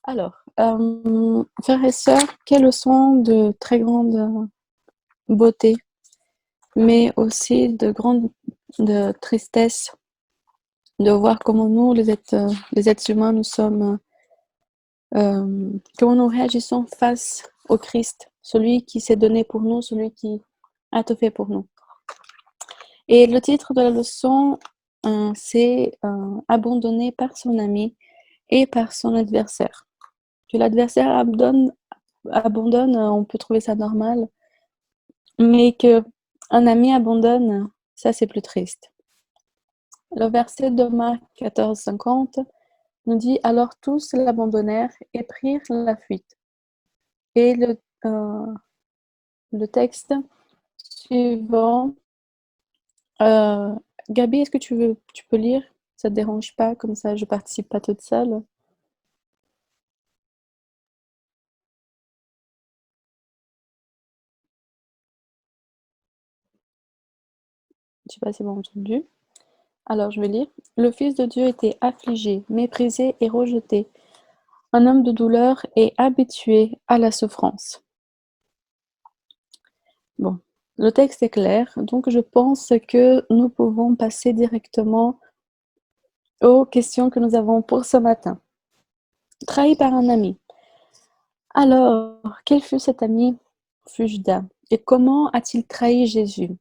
Frères et sœurs, quelle leçon de très grande beauté, mais aussi de tristesse de voir comment nous, les êtres humains, nous sommes, comment nous réagissons face au Christ, celui qui s'est donné pour nous, celui qui a tout fait pour nous. Et le titre de la leçon, c'est abandonné par son ami et par son adversaire. Que l'adversaire abandonne, on peut trouver ça normal, mais qu'un ami abandonne, ça c'est plus triste. Le verset de Marc 14,50 nous dit « Alors tous l'abandonnèrent et prirent la fuite ». Et le texte suivant, Gabi, est-ce que tu peux lire? Ça te dérange pas, comme ça je participe pas toute seule. Je sais pas si vous m'avez entendu. Alors je vais lire. Le Fils de Dieu était affligé, méprisé et rejeté, un homme de douleur et habitué à la souffrance. Bon, le texte est clair, donc je pense que nous pouvons passer directement aux questions que nous avons pour ce matin. Trahi par un ami. Alors, quel fut cet ami? Fut Judas. Et comment a-t-il trahi Jésus?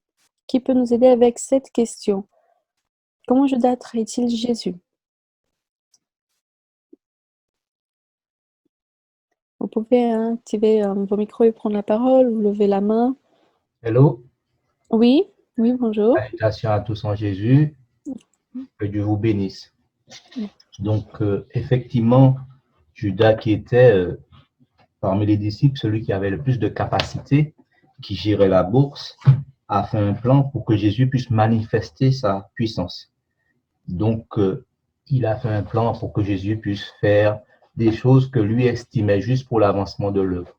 Qui peut nous aider avec cette question? Comment Judas trahit-il Jésus? Vous pouvez activer vos micros et prendre la parole, ou lever la main. Hello, Oui, oui, bonjour. salutations à tous en Jésus, que Dieu vous bénisse. Donc, effectivement, Judas qui était parmi les disciples, celui qui avait le plus de capacité, qui gérait la bourse, a fait un plan pour que Jésus puisse manifester sa puissance. Donc, il a fait un plan pour que Jésus puisse faire des choses que lui estimait juste pour l'avancement de l'œuvre.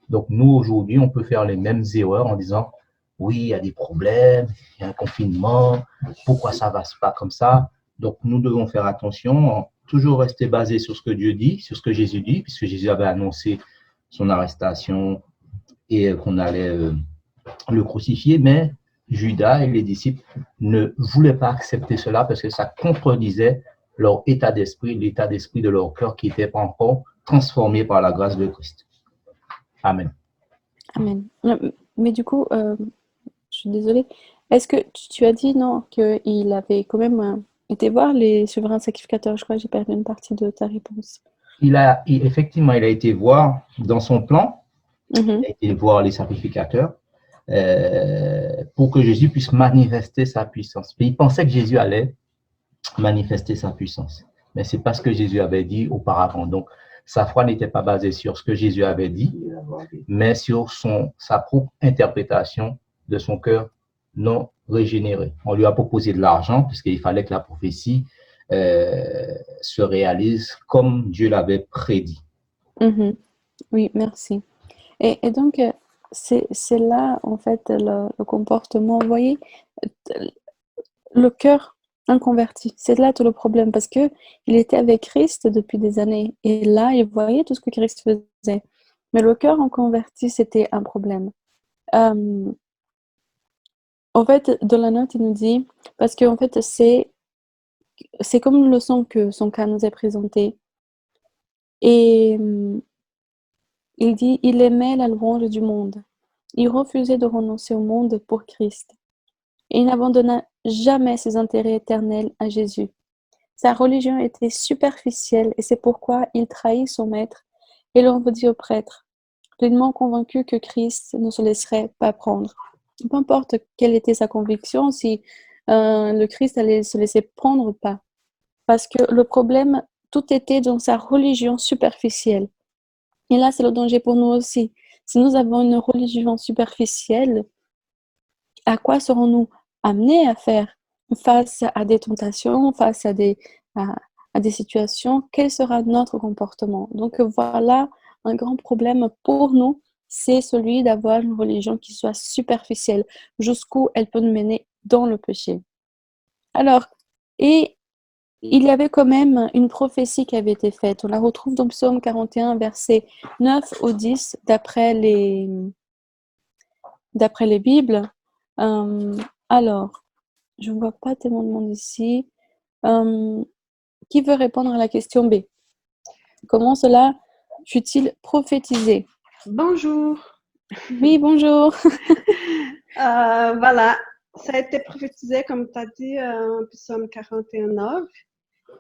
Donc, nous, aujourd'hui, on peut faire les mêmes erreurs en disant, oui, il y a des problèmes, il y a un confinement, pourquoi ça va se pas comme ça? Donc, nous devons faire attention, toujours rester basé sur ce que Dieu dit, sur ce que Jésus dit, puisque Jésus avait annoncé son arrestation et qu'on allait le crucifier, mais Judas et les disciples ne voulaient pas accepter cela parce que ça contredisait leur état d'esprit, l'état d'esprit de leur cœur qui n'était pas encore transformé par la grâce de Christ. Amen. Amen. Mais du coup, je suis désolée. Est-ce que tu as dit non, qu'il avait quand même été voir les souverains sacrificateurs? Je crois que j'ai perdu une partie de ta réponse. Effectivement, il a été voir dans son plan, Mhm. il a été voir les sacrificateurs pour que Jésus puisse manifester sa puissance. Mais il pensait que Jésus allait manifester sa puissance. Mais c'est pas ce que Jésus avait dit auparavant. Donc, sa foi n'était pas basée sur ce que Jésus avait dit, mais sur sa propre interprétation de son cœur non régénéré. On lui a proposé de l'argent puisqu'il fallait que la prophétie se réalise comme Dieu l'avait prédit. Mhm. Oui, merci. Et donc, c'est là, en fait, le comportement. Vous voyez, le cœur inconverti, c'est là tout le problème, parce que il était avec Christ depuis des années, et là, il voyait tout ce que Christ faisait. Mais le cœur inconverti, c'était un problème. Euh, En fait, dans la note, il nous dit, parce qu'en fait, c'est comme une leçon que son cas nous est présenté. Et il dit, il aimait la louange du monde. Il refusait de renoncer au monde pour Christ. Et il n'abandonna jamais ses intérêts éternels à Jésus. Sa religion était superficielle et c'est pourquoi il trahit son maître et l'envoie au prêtre, pleinement convaincu que Christ ne se laisserait pas prendre. Peu importe quelle était sa conviction, si le Christ allait se laisser prendre ou pas. Parce que le problème, tout était dans sa religion superficielle. Et là, c'est le danger pour nous aussi. Si nous avons une religion superficielle, à quoi serons-nous amenés à faire face à des tentations, face à des situations? Quel sera notre comportement? Donc voilà, un grand problème pour nous, c'est celui d'avoir une religion qui soit superficielle, jusqu'où elle peut nous mener dans le péché. Alors, et il y avait quand même une prophétie qui avait été faite. On la retrouve dans Psaume 41, versets 9 au 10, d'après les Bibles. Alors, je ne vois pas tellement de monde ici. Qui veut répondre à la question B? Comment cela fut-il prophétisé? Bonjour. Oui, bonjour. Voilà, ça a été prophétisé, comme tu as dit, en Psaume 41:9,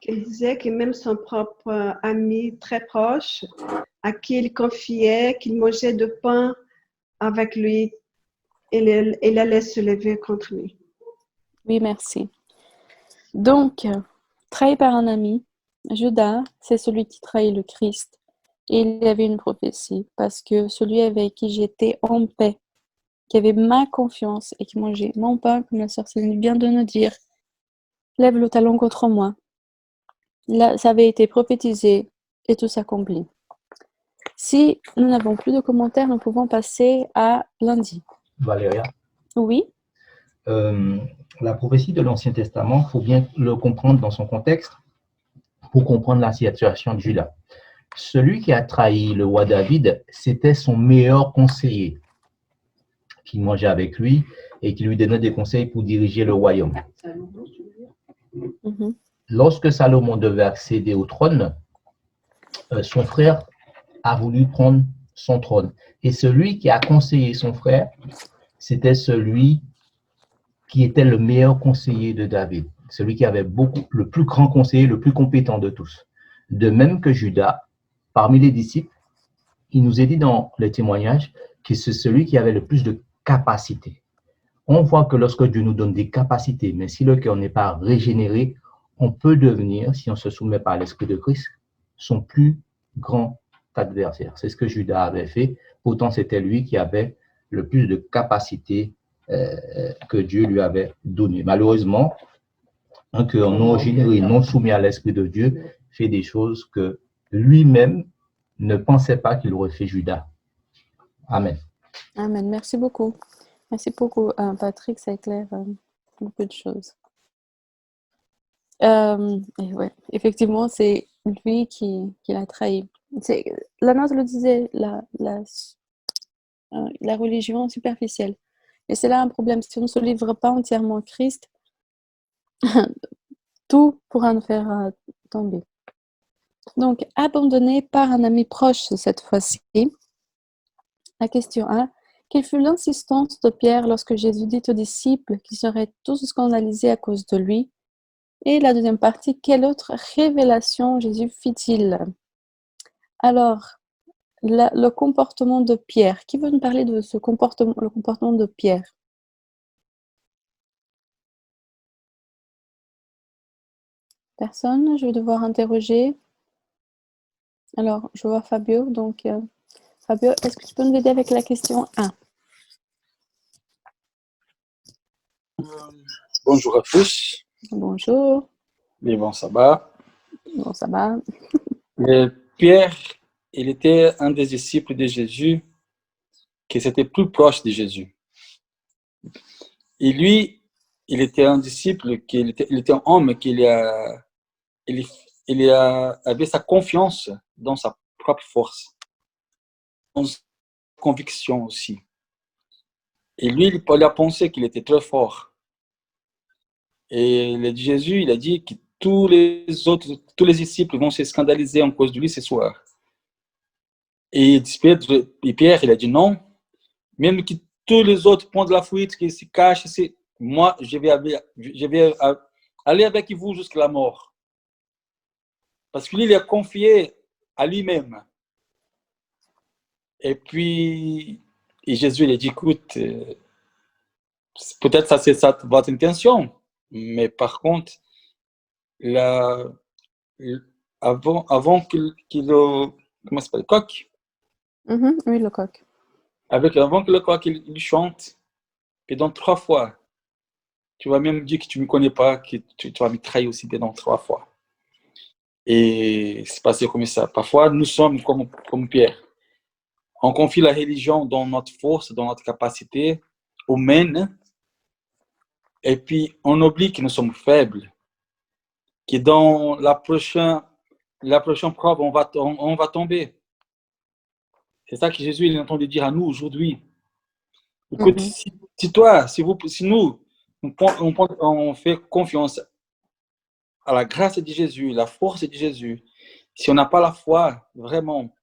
qu'il disait que même son propre ami très proche, à qui il confiait qu'il mangeait de pain avec lui, il allait se lever contre lui. Oui, merci. Donc, trahi par un ami, Judas, c'est celui qui trahit le Christ. Et il y avait une prophétie, parce que celui avec qui j'étais en paix, qui avait ma confiance et qui mangeait mon pain, comme la sœur Céline vient de nous dire, lève le talon contre moi. Là, ça avait été prophétisé et tout s'accomplit. Si nous n'avons plus de commentaires, nous pouvons passer à lundi. Valéria, Oui, la prophétie de l'Ancien Testament, il faut bien le comprendre dans son contexte pour comprendre la situation de Judas. Celui qui a trahi le roi David, c'était son meilleur conseiller, qui mangeait avec lui et qui lui donnait des conseils pour diriger le royaume. mhm, Lorsque Salomon devait accéder au trône, son frère a voulu prendre son trône. Et celui qui a conseillé son frère, c'était celui qui était le meilleur conseiller de David, celui qui avait le plus grand conseiller, le plus compétent de tous. De même que Judas, parmi les disciples, il nous est dit dans les témoignages que c'est celui qui avait le plus de capacités. On voit que lorsque Dieu nous donne des capacités, mais si le cœur n'est pas régénéré, on peut devenir, si on se soumet pas à l'Esprit de Christ, son plus grand adversaire. C'est ce que Judas avait fait. Pourtant, c'était lui qui avait le plus de capacités que Dieu lui avait données. Malheureusement, un cœur non régénéré, non soumis à l'Esprit de Dieu, fait des choses que lui-même ne pensait pas qu'il aurait fait Judas. Amen. Amen. Merci beaucoup. Merci beaucoup, Patrick, ça éclaire beaucoup de choses. Et ouais, effectivement, c'est lui qui l'a trahi. La note le disait, la religion superficielle. Et c'est là un problème. Si on ne se livre pas entièrement à Christ, tout pourra nous faire tomber. Donc, abandonné par un ami proche cette fois-ci. La question 1. Quelle fut l'insistance de Pierre lorsque Jésus dit aux disciples qu'ils seraient tous scandalisés à cause de lui? Et la deuxième partie, quelle autre révélation Jésus fit-il? Alors, le comportement de Pierre. Qui veut nous parler de le comportement de Pierre? Personne? Je vais devoir interroger. Alors, je vois Fabio. Donc, Fabio, est-ce que tu peux nous aider avec la question 1? Bonjour à tous. Bonjour. Et bon sabbat. Bon, ça va. Pierre, il était un des disciples de Jésus qui était plus proche de Jésus. Et lui, il était un disciple, il était un homme qui avait sa confiance dans sa propre force, dans sa conviction aussi. Et lui, il a pensé qu'il était très fort. Et Jésus, il a dit que tous les disciples vont se scandaliser en cause de lui ce soir. Et Pierre, il a dit non, même que tous les autres prennent de la fuite, qu'ils se cachent, moi, je vais aller avec vous jusqu'à la mort. Parce que lui, il a confié à lui-même. Et puis, Jésus, il a dit, écoute, peut-être ça, c'est ça votre intention, mais par contre, avant qu'il comment ça s'appelle, coq, Oui, le coq. avant que le coq il chante, pendant 3 fois, tu vas même dire que tu ne me connais pas, que tu vas me trahir aussi pendant 3 fois. Et c'est passé comme ça. Parfois, nous sommes comme Pierre. On confie la religion dans notre force, dans notre capacité humaine, et puis on oublie que nous sommes faibles. que dans la prochaine preuve, on va tomber. C'est ça que Jésus il est en train de dire à nous aujourd'hui. Écoute, Mhm. si nous, on fait confiance à la grâce de Jésus, la force de Jésus, si on n'a pas la foi vraiment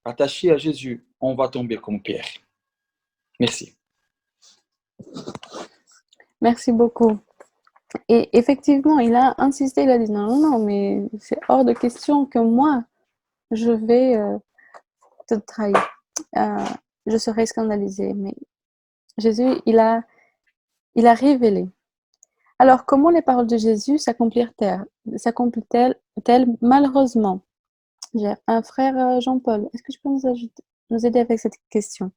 attachée à Jésus, on va tomber comme Pierre. Merci. Merci beaucoup. Et effectivement, il a insisté, il a dit non, non, non, mais c'est hors de question que moi, je vais te trahir. Je serai scandalisée. Mais Jésus, il a révélé. Alors, comment les paroles de Jésus s'accomplirent-elles? Malheureusement? J'ai un frère Jean-Paul. Est-ce que tu peux nous aider avec cette question?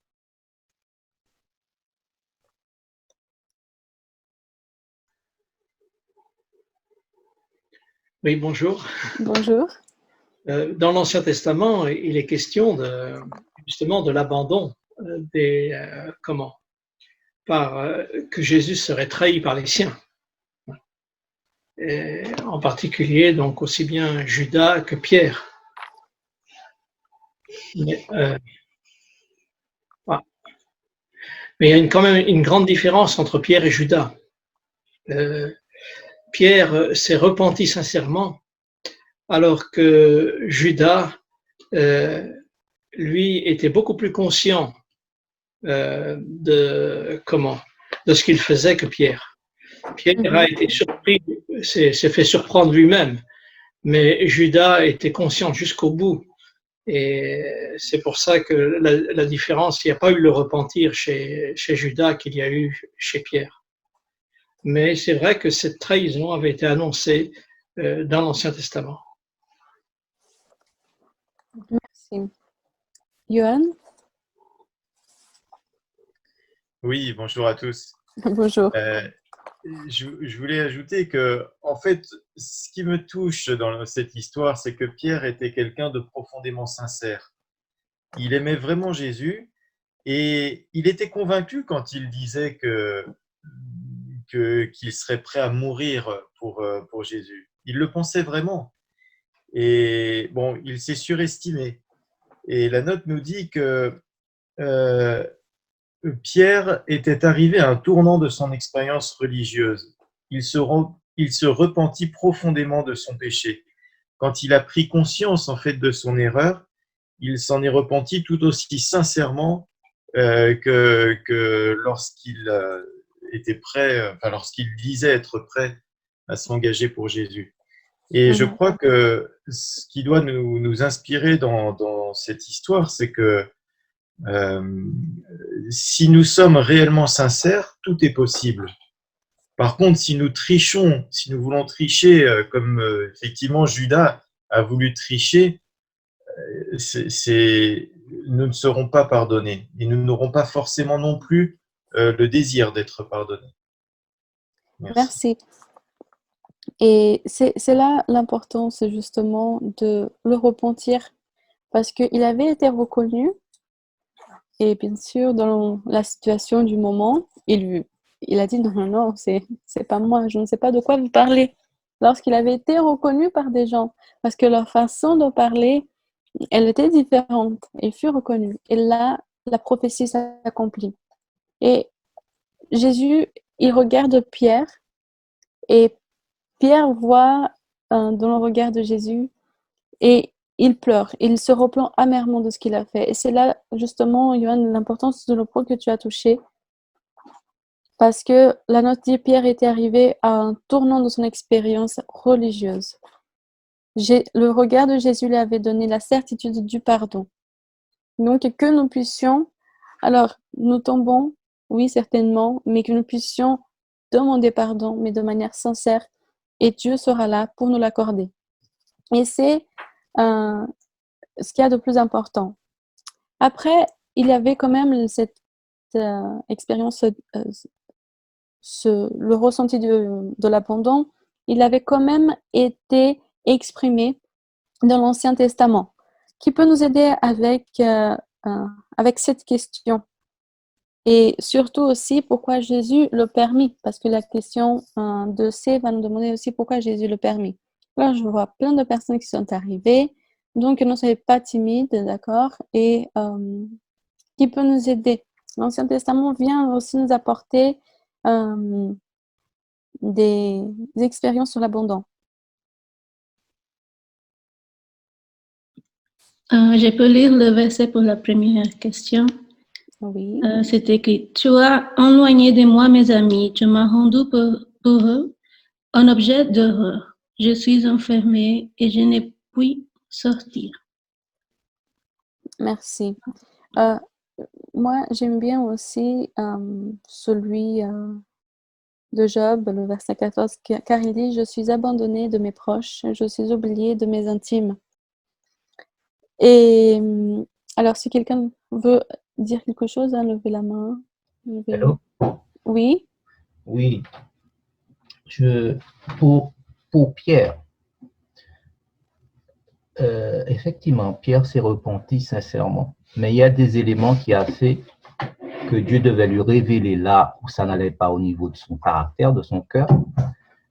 Oui, bonjour. Bonjour. Dans l'Ancien Testament, il est question justement de l'abandon que Jésus serait trahi par les siens. Et en particulier, donc aussi bien Judas que Pierre. Mais il y a quand même une grande différence entre Pierre et Judas. Pierre s'est repenti sincèrement, alors que Judas, lui, était beaucoup plus conscient de ce qu'il faisait que Pierre. Pierre a été surpris, s'est fait surprendre lui-même, mais Judas était conscient jusqu'au bout. Et c'est pour ça que la différence, il n'y a pas eu le repentir chez Judas qu'il y a eu chez Pierre. Mais c'est vrai que cette trahison avait été annoncée dans l'Ancien Testament. Merci. Johan? Oui, bonjour à tous. Bonjour. Je voulais ajouter que, en fait, ce qui me touche dans cette histoire, c'est que Pierre était quelqu'un de profondément sincère. Il aimait vraiment Jésus et il était convaincu quand il disait qu'il serait prêt à mourir pour Jésus. Il le pensait vraiment. Et bon, il s'est surestimé. Et la note nous dit que Pierre était arrivé à un tournant de son expérience religieuse. Il se repentit profondément de son péché. Quand il a pris conscience en fait de son erreur, il s'en est repenti tout aussi sincèrement que lorsqu'il était prêt, enfin lorsqu'il disait être prêt à s'engager pour Jésus. Et je crois que ce qui doit nous inspirer dans cette histoire, c'est que si nous sommes réellement sincères, tout est possible. Par contre, si nous trichons, si nous voulons tricher, comme effectivement Judas a voulu tricher, nous ne serons pas pardonnés et nous n'aurons pas forcément non plus le désir d'être pardonnés. Merci. Et c'est là l'importance justement de le repentir parce qu'il avait été reconnu et bien sûr dans la situation du moment, il a dit non, non, non, c'est pas moi, je ne sais pas de quoi vous parlez. Lorsqu'il avait été reconnu par des gens, parce que leur façon de parler, elle était différente, il fut reconnu. Et là, la prophétie s'accomplit. Et Jésus, il regarde Pierre et Pierre voit dans le regard de Jésus et il pleure, il se reprend amèrement de ce qu'il a fait. Et c'est là, justement, Johan, l'importance de le point que tu as touché, parce que la note dit Pierre était arrivé à un tournant de son expérience religieuse. Le regard de Jésus lui avait donné la certitude du pardon. Donc, que nous puissions, alors, nous tombons, oui, certainement, mais que nous puissions demander pardon, mais de manière sincère, et Dieu sera là pour nous l'accorder. Et c'est ce qu'il y a de plus important. Après, il y avait quand même cette expérience, le ressenti de l'abandon, il avait quand même été exprimé dans l'Ancien Testament, qui peut nous aider avec cette question. Et surtout aussi, pourquoi Jésus le permit, parce que la question de C va nous demander aussi pourquoi Jésus le permit. Là, je vois plein de personnes qui sont arrivées. Donc, ne soyez pas timides, d'accord? Et qui peut nous aider? L'Ancien Testament vient aussi nous apporter des expériences sur l'abondant. Je peux lire le verset pour la première question. Oui. C'est écrit: Tu as éloigné de moi mes amis, tu m'as rendu pour eux un objet d'horreur. Je suis enfermée et je ne puis sortir. Merci. Moi, j'aime bien aussi celui de Job, le verset 14, car il dit: Je suis abandonné de mes proches, je suis oublié de mes intimes. Et alors, si quelqu'un veut dire quelque chose, hein, levez la main. Hello? Oui, Oui, pour Pierre, effectivement, Pierre s'est repenti sincèrement, mais il y a des éléments qui a fait que Dieu devait lui révéler là où ça n'allait pas au niveau de son caractère, de son cœur,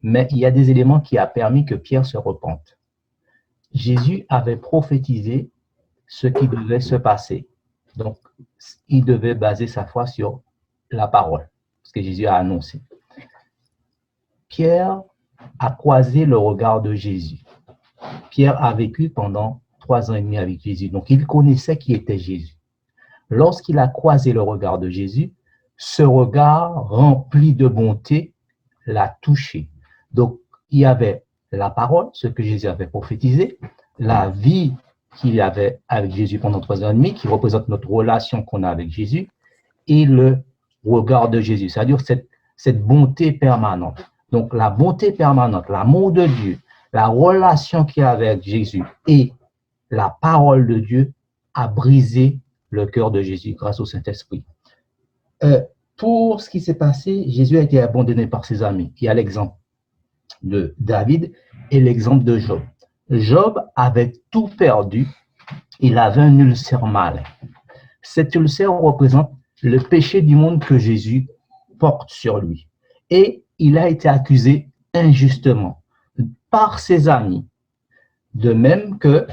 mais il y a des éléments qui a permis que Pierre se repente. Jésus avait prophétisé ce qui devait se passer. Donc, il devait baser sa foi sur la parole, ce que Jésus a annoncé. Pierre a croisé le regard de Jésus. Pierre a vécu pendant 3 ans et demi avec Jésus, donc il connaissait qui était Jésus. Lorsqu'il a croisé le regard de Jésus, ce regard rempli de bonté l'a touché. Donc, il y avait la parole, ce que Jésus avait prophétisé, la vie qu'il avait avec Jésus pendant 3 ans et demi, qui représente notre relation qu'on a avec Jésus, et le regard de Jésus, c'est-à-dire cette bonté permanente. Donc, la bonté permanente, l'amour de Dieu, la relation qu'il y a avec Jésus et la parole de Dieu a brisé le cœur de Jésus grâce au Saint-Esprit. Pour ce qui s'est passé, Jésus a été abandonné par ses amis. Il y a l'exemple de David et l'exemple de Job. Job avait tout perdu. Il avait un ulcère malin. Cet ulcère représente le péché du monde que Jésus porte sur lui. Et il a été accusé injustement par ses amis, de même que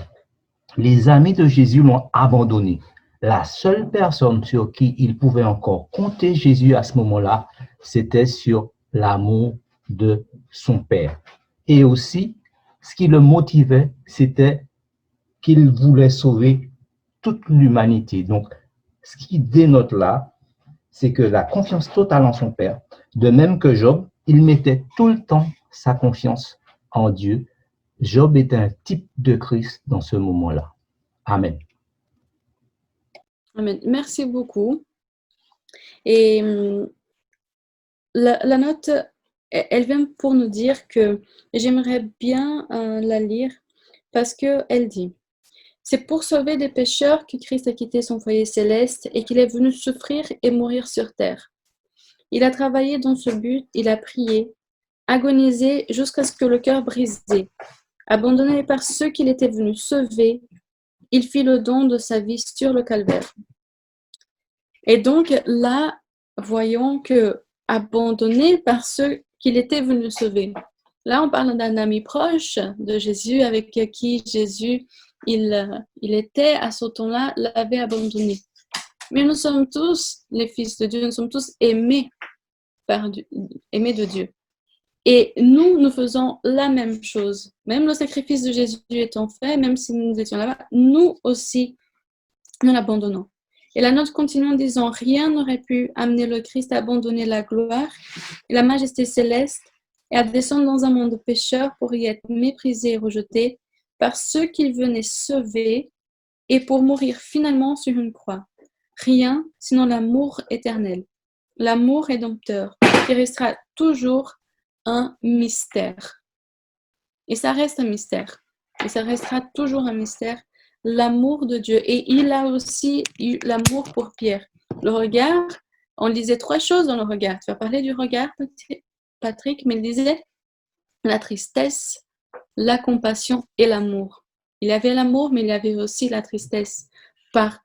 les amis de Jésus l'ont abandonné. La seule personne sur qui il pouvait encore compter Jésus à ce moment-là, c'était sur l'amour de son Père. Et aussi, ce qui le motivait, c'était qu'il voulait sauver toute l'humanité. Donc, ce qui dénote là, c'est que la confiance totale en son Père, de même que Job, il mettait tout le temps sa confiance en Dieu. Job est un type de Christ dans ce moment-là. Amen. Amen. Merci beaucoup. Et la note, elle vient pour nous dire que j'aimerais bien la lire parce qu'elle dit: C'est pour sauver des pécheurs que Christ a quitté son foyer céleste et qu'il est venu souffrir et mourir sur terre. Il a travaillé dans ce but, il a prié, agonisé jusqu'à ce que le cœur brisé, abandonné par ceux qu'il était venu sauver, il fit le don de sa vie sur le calvaire. Et donc là, voyons que abandonné par ceux qu'il était venu sauver. Là, on parle d'un ami proche de Jésus avec qui Jésus, il était à ce temps-là, l'avait abandonné. Mais nous sommes tous les fils de Dieu, nous sommes tous aimés de Dieu. Et nous faisons la même chose. Même le sacrifice de Jésus étant fait, même si nous étions là-bas, nous aussi, nous l'abandonnons. Et la note continue en disant: Rien n'aurait pu amener le Christ à abandonner la gloire et la majesté céleste et à descendre dans un monde de pécheurs pour y être méprisé et rejeté par ceux qu'il venait sauver et pour mourir finalement sur une croix. Rien sinon l'amour éternel, l'amour rédempteur, qui restera toujours un mystère. Et ça reste un mystère. Et ça restera toujours un mystère, l'amour de Dieu. Et il a aussi eu l'amour pour Pierre. Le regard, on lisait 3 choses dans le regard. Tu vas parler du regard, Patrick, mais il disait la tristesse, la compassion et l'amour. Il avait l'amour, mais il avait aussi la tristesse par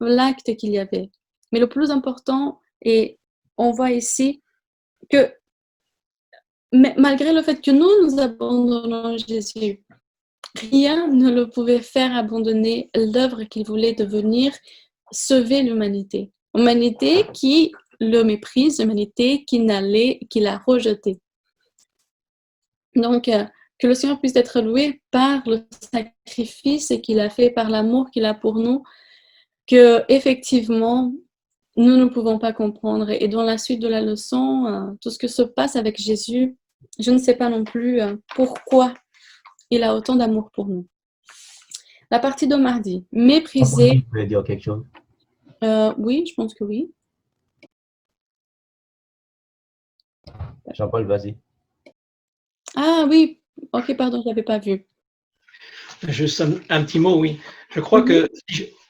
l'acte qu'il y avait. Mais le plus important, et on voit ici que mais malgré le fait que nous abandonnons Jésus, rien ne le pouvait faire abandonner l'œuvre qu'il voulait devenir, sauver l'humanité. Humanité qui le méprise, l'humanité qui l'a rejeté. Donc, que le Seigneur puisse être loué par le sacrifice qu'il a fait, par l'amour qu'il a pour nous, que effectivement nous ne pouvons pas comprendre. Et dans la suite de la leçon, tout ce que se passe avec Jésus, je ne sais pas non plus pourquoi il a autant d'amour pour nous. La partie de mardi, mépriser. Vous voulez dire quelque chose? Oui, je pense que oui. Jean-Paul, vas-y. Ah oui, ok, pardon, je ne l'avais pas vu. Juste un petit mot, oui. Je crois que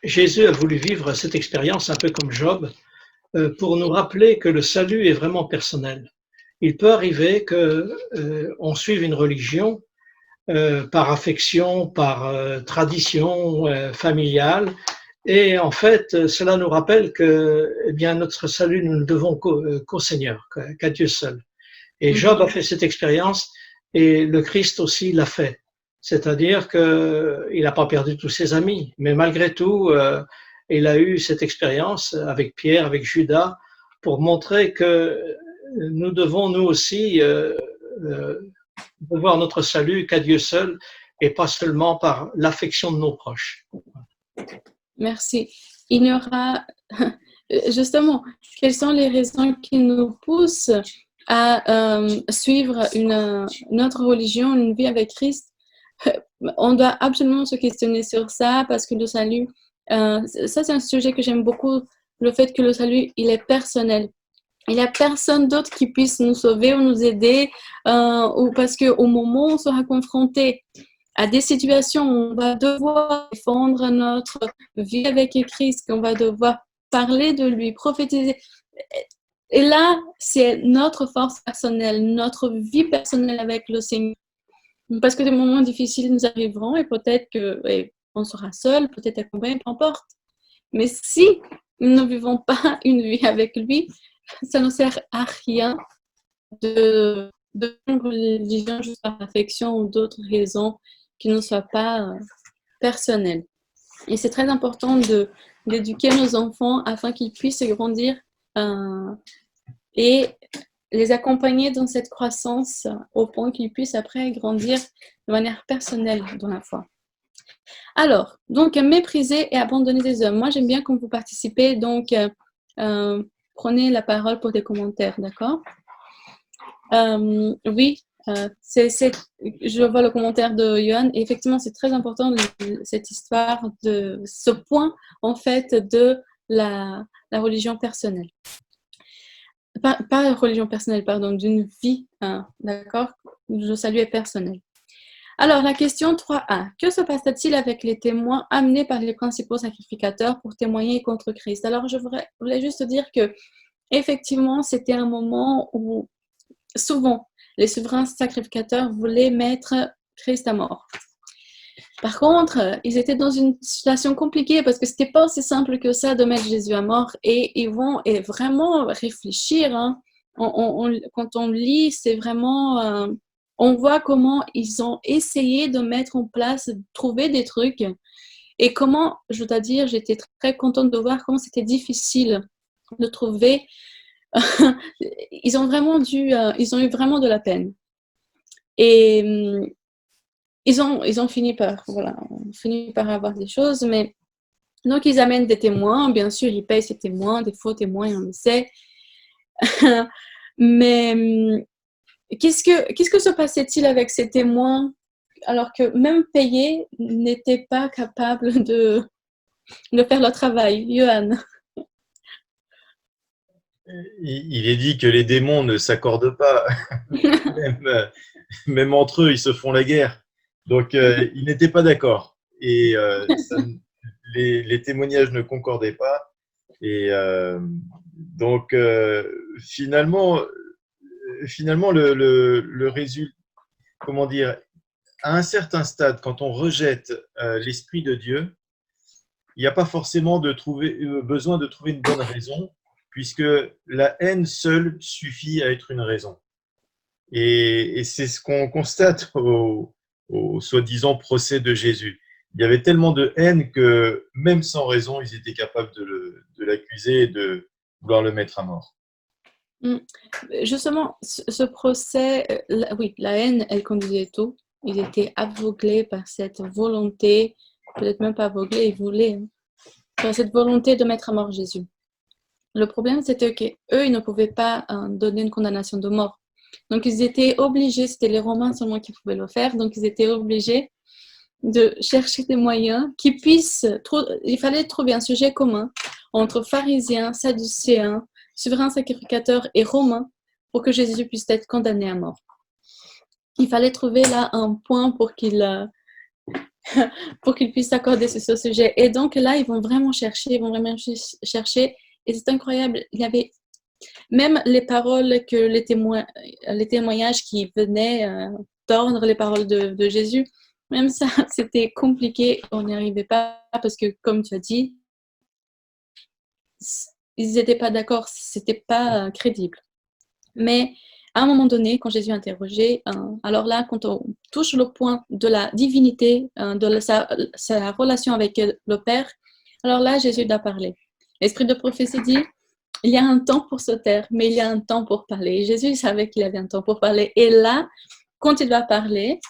Jésus a voulu vivre cette expérience un peu comme Job pour nous rappeler que le salut est vraiment personnel. Il peut arriver qu'on suive une religion par affection, par tradition familiale, et en fait, cela nous rappelle que eh bien, notre salut, nous le devons qu'au Seigneur, qu'à Dieu seul. Et Job a fait cette expérience et le Christ aussi l'a fait. C'est-à-dire qu'il n'a pas perdu tous ses amis, mais malgré tout, il a eu cette expérience avec Pierre, avec Judas, pour montrer que nous devons nous aussi devoir notre salut qu'à Dieu seul et pas seulement par l'affection de nos proches. Merci. Il y aura, justement, quelles sont les raisons qui nous poussent à suivre une autre religion, une vie avec Christ? On doit absolument se questionner sur ça parce que le salut, ça c'est un sujet que j'aime beaucoup, le fait que le salut, il est personnel. Il n'y a personne d'autre qui puisse nous sauver ou nous aider, ou parce qu'au moment où on sera confronté à des situations où on va devoir défendre notre vie avec Christ, qu'on va devoir parler de lui, prophétiser. Et là, c'est notre force personnelle, notre vie personnelle avec le Seigneur. Parce que des moments difficiles nous arriveront et peut-être qu'on sera seul, peut-être accompagné, peu importe. Mais si nous ne vivons pas une vie avec lui, ça ne sert à rien de une religion juste par affection ou d'autres raisons qui ne soient pas personnelles. Et c'est très important d'éduquer nos enfants afin qu'ils puissent grandir et les accompagner dans cette croissance au point qu'ils puissent après grandir de manière personnelle dans la foi. Alors, donc, mépriser et abandonner des hommes. Moi, j'aime bien quand vous participez, donc, prenez la parole pour des commentaires, d'accord? Oui, je vois le commentaire de Johan. Et effectivement, c'est très important cette histoire de ce point, en fait, de la religion personnelle. Pas religion personnelle, pardon, d'une vie, hein, d'accord? Le salut est personnel. Alors, la question 3a. Que se passe-t-il avec les témoins amenés par les principaux sacrificateurs pour témoigner contre Christ? Alors, je voulais juste dire que, effectivement, c'était un moment où, souvent, les souverains sacrificateurs voulaient mettre Christ à mort. Par contre, ils étaient dans une situation compliquée parce que c'était pas aussi simple que ça de mettre Jésus à mort et ils vont vraiment réfléchir. Hein. Quand on lit, c'est vraiment... on voit comment ils ont essayé de mettre en place, de trouver des trucs et comment, je dois dire, j'étais très contente de voir comment c'était difficile de trouver. Ils ont eu vraiment de la peine. Et ils ont fini par avoir des choses, mais donc ils amènent des témoins, bien sûr, ils payent ces témoins, des faux témoins, on le sait. Mais qu'est-ce que se passait-il avec ces témoins alors que même payés n'étaient pas capables de faire leur travail? Johan. Il est dit que les démons ne s'accordent pas. Même entre eux, ils se font la guerre. Donc, ils n'étaient pas d'accord. Et les témoignages ne concordaient pas. Et donc, finalement, le résultat, comment dire, à un certain stade, quand on rejette l'Esprit de Dieu, il n'y a pas forcément besoin de trouver une bonne raison, puisque la haine seule suffit à être une raison. Et c'est ce qu'on constate au soi-disant procès de Jésus. Il y avait tellement de haine que, même sans raison, ils étaient capables de l'accuser et de vouloir le mettre à mort. Justement, ce procès, oui, la haine, elle conduisait tout. Ils étaient aveuglés par cette volonté, peut-être même pas aveuglés, ils voulaient, par cette volonté de mettre à mort Jésus. Le problème, c'était qu'eux, ils ne pouvaient pas donner une condamnation de mort. Donc, ils étaient obligés, c'était les Romains seulement qui pouvaient le faire, donc ils étaient obligés de chercher des moyens qui puissent, il fallait trouver un sujet commun entre pharisiens, sadducéens, souverains sacrificateurs et romains pour que Jésus puisse être condamné à mort. Il fallait trouver là un point pour qu'il puisse s'accorder sur ce sujet. Et donc là, ils vont vraiment chercher, et c'est incroyable. Il y avait même les paroles que les témoignages qui venaient tordre les paroles de Jésus, même ça, c'était compliqué, on n'y arrivait pas parce que, comme tu as dit, ils n'étaient pas d'accord, c'était pas crédible. Mais à un moment donné, quand Jésus est interrogé, alors là, quand on touche le point de la divinité, de sa relation avec le Père, alors là, Jésus doit parler. L'esprit de prophétie dit, il y a un temps pour se taire, mais il y a un temps pour parler. Et Jésus savait qu'il y avait un temps pour parler. Et là, quand il doit parler,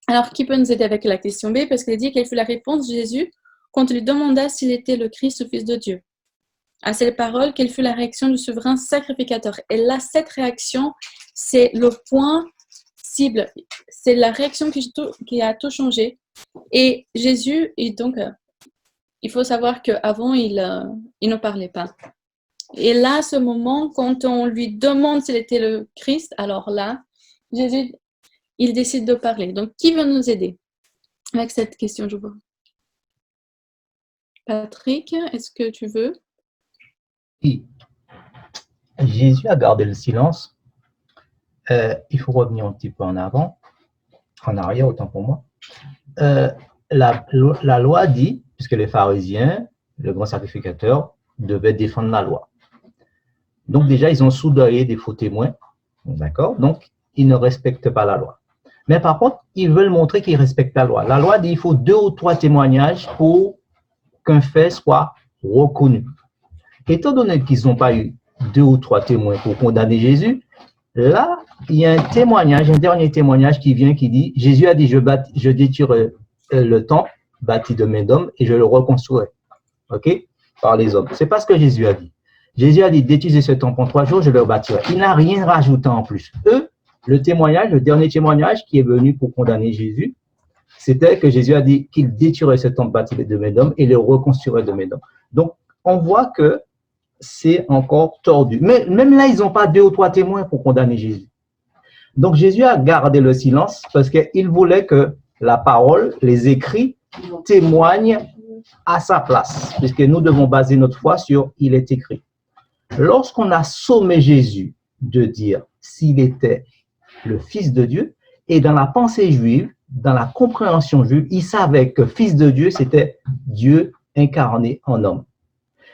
alors qui peut nous aider avec la question B? Parce qu'il dit quelle fut la réponse de Jésus quand on lui demanda s'il était le Christ ou Fils de Dieu. À cette parole, quelle fut la réaction du souverain sacrificateur? Et là, cette réaction, c'est le point cible. C'est la réaction qui a tout changé. Et Jésus, donc, il faut savoir qu'avant, il ne parlait pas. Et là, à ce moment, quand on lui demande s'il était le Christ, alors là, Jésus, il décide de parler. Donc, qui veut nous aider avec cette question, je vois? Patrick, est-ce que tu veux? Oui. Jésus a gardé le silence. Il faut revenir un petit peu en arrière, autant pour moi. La loi dit, puisque les pharisiens, le grand sacrificateur, devaient défendre la loi. Donc déjà, ils ont soudoyé des faux témoins, d'accord? Donc, ils ne respectent pas la loi. Mais par contre, ils veulent montrer qu'ils respectent la loi. La loi dit qu'il faut 2 ou 3 témoignages pour qu'un fait soit reconnu. Étant donné qu'ils n'ont pas eu 2 ou 3 témoins pour condamner Jésus, là, il y a un dernier témoignage qui vient qui dit, Jésus a dit, je détruirai le temple bâti de main d'homme et je le reconstruirai, ok, par les hommes. C'est pas ce que Jésus a dit. Jésus a dit, détruisez ce temple en 3 jours, je le rebâtirai. Il n'a rien rajouté en plus. Le dernier témoignage qui est venu pour condamner Jésus, c'était que Jésus a dit qu'il détruirait ce temple bâti de main d'homme et le reconstruirait de main d'homme. Donc, on voit que c'est encore tordu. Mais même là, ils n'ont pas 2 ou 3 témoins pour condamner Jésus. Donc, Jésus a gardé le silence parce qu'il voulait que la parole, les écrits, témoignent à sa place, puisque nous devons baser notre foi sur « il est écrit ». Lorsqu'on a sommé Jésus de dire s'il était le Fils de Dieu, et dans la pensée juive, dans la compréhension juive, ils savaient que Fils de Dieu, c'était Dieu incarné en homme.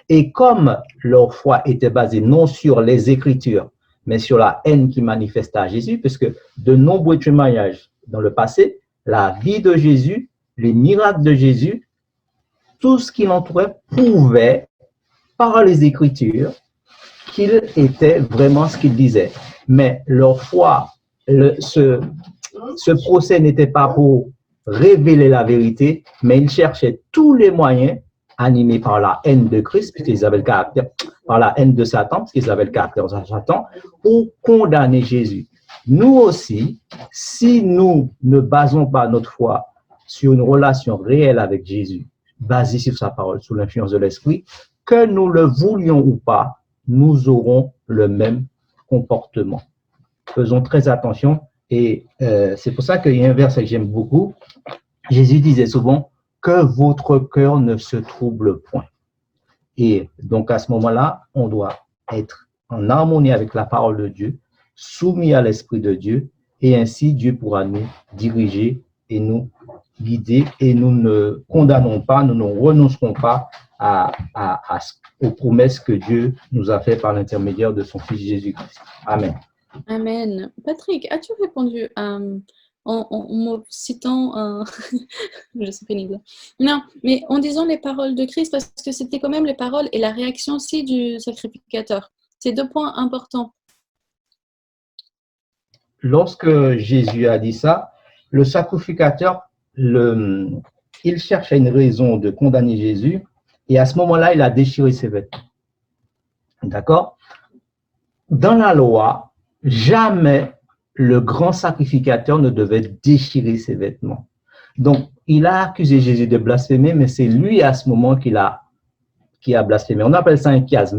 Et comme leur foi était basée non sur les Écritures, mais sur la haine qui manifestait à Jésus, puisque de nombreux témoignages dans le passé, la vie de Jésus, les miracles de Jésus, tout ce qui l'entourait prouvait par les Écritures qu'il était vraiment ce qu'il disait. Mais leur foi, ce procès n'était pas pour révéler la vérité, mais ils cherchaient tous les moyens, animés par la haine de Christ, puisqu'ils avaient le caractère, par la haine de Satan, puisqu'ils avaient le caractère de Satan, pour condamner Jésus. Nous aussi, si nous ne basons pas notre foi sur une relation réelle avec Jésus, basée sur sa parole, sous l'influence de l'Esprit, que nous le voulions ou pas, nous aurons le même comportement. Faisons très attention et c'est pour ça qu'il y a un verset que j'aime beaucoup. Jésus disait souvent que votre cœur ne se trouble point. Et donc à ce moment-là, on doit être en harmonie avec la parole de Dieu, soumis à l'Esprit de Dieu et ainsi Dieu pourra nous diriger et nous guider et nous ne condamnons pas, nous ne renoncerons pas aux promesses que Dieu nous a faites par l'intermédiaire de son Fils Jésus-Christ. Amen. Amen. Patrick, as-tu répondu en me citant, je suis pénible. Non, mais en disant les paroles de Christ, parce que c'était quand même les paroles et la réaction aussi du sacrificateur. C'est deux points importants. Lorsque Jésus a dit ça, le sacrificateur, il cherchait une raison de condamner Jésus et à ce moment-là, il a déchiré ses vêtements. D'accord? Dans la loi, jamais le grand sacrificateur ne devait déchirer ses vêtements. Donc, il a accusé Jésus de blasphémer, mais c'est lui à ce moment qui a blasphémé. On appelle ça un chiasme,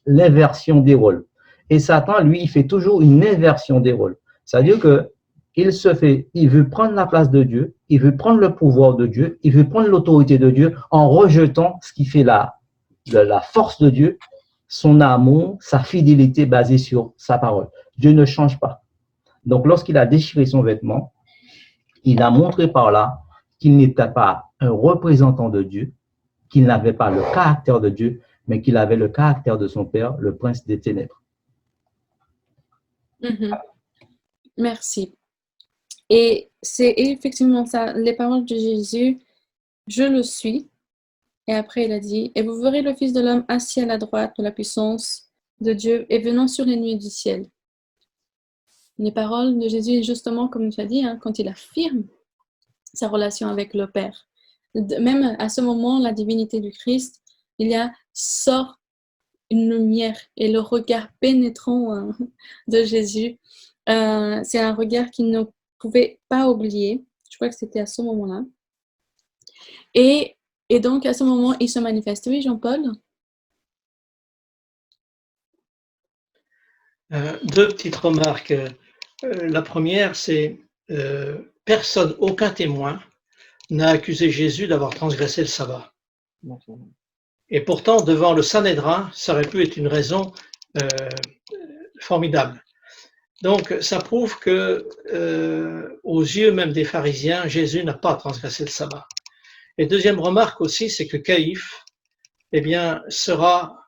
l'inversion des rôles. Et Satan, lui, il fait toujours une inversion des rôles. C'est-à-dire que il veut prendre la place de Dieu, il veut prendre le pouvoir de Dieu, il veut prendre l'autorité de Dieu en rejetant ce qui fait la force de Dieu, son amour, sa fidélité basée sur sa parole. Dieu ne change pas. Donc, lorsqu'il a déchiré son vêtement, il a montré par là qu'il n'était pas un représentant de Dieu, qu'il n'avait pas le caractère de Dieu, mais qu'il avait le caractère de son père, le prince des ténèbres. Merci. Et c'est effectivement ça, les paroles de Jésus, je le suis. Et après, il a dit, et vous verrez le Fils de l'homme assis à la droite de la puissance de Dieu et venant sur les nuées du ciel. Les paroles de Jésus, justement, comme tu as dit, quand il affirme sa relation avec le Père. Même à ce moment, la divinité du Christ, sort une lumière et le regard pénétrant de Jésus, c'est un regard qu'il ne pouvait pas oublier. Je crois que c'était à ce moment-là. Et donc, à ce moment, il se manifeste. Oui, Jean-Paul? Deux petites remarques. La première, c'est personne, aucun témoin n'a accusé Jésus d'avoir transgressé le sabbat. Et pourtant, devant le Sanhédrin, ça aurait pu être une raison formidable. Donc, ça prouve que, aux yeux même des pharisiens, Jésus n'a pas transgressé le sabbat. Et deuxième remarque aussi, c'est que Caïphe, sera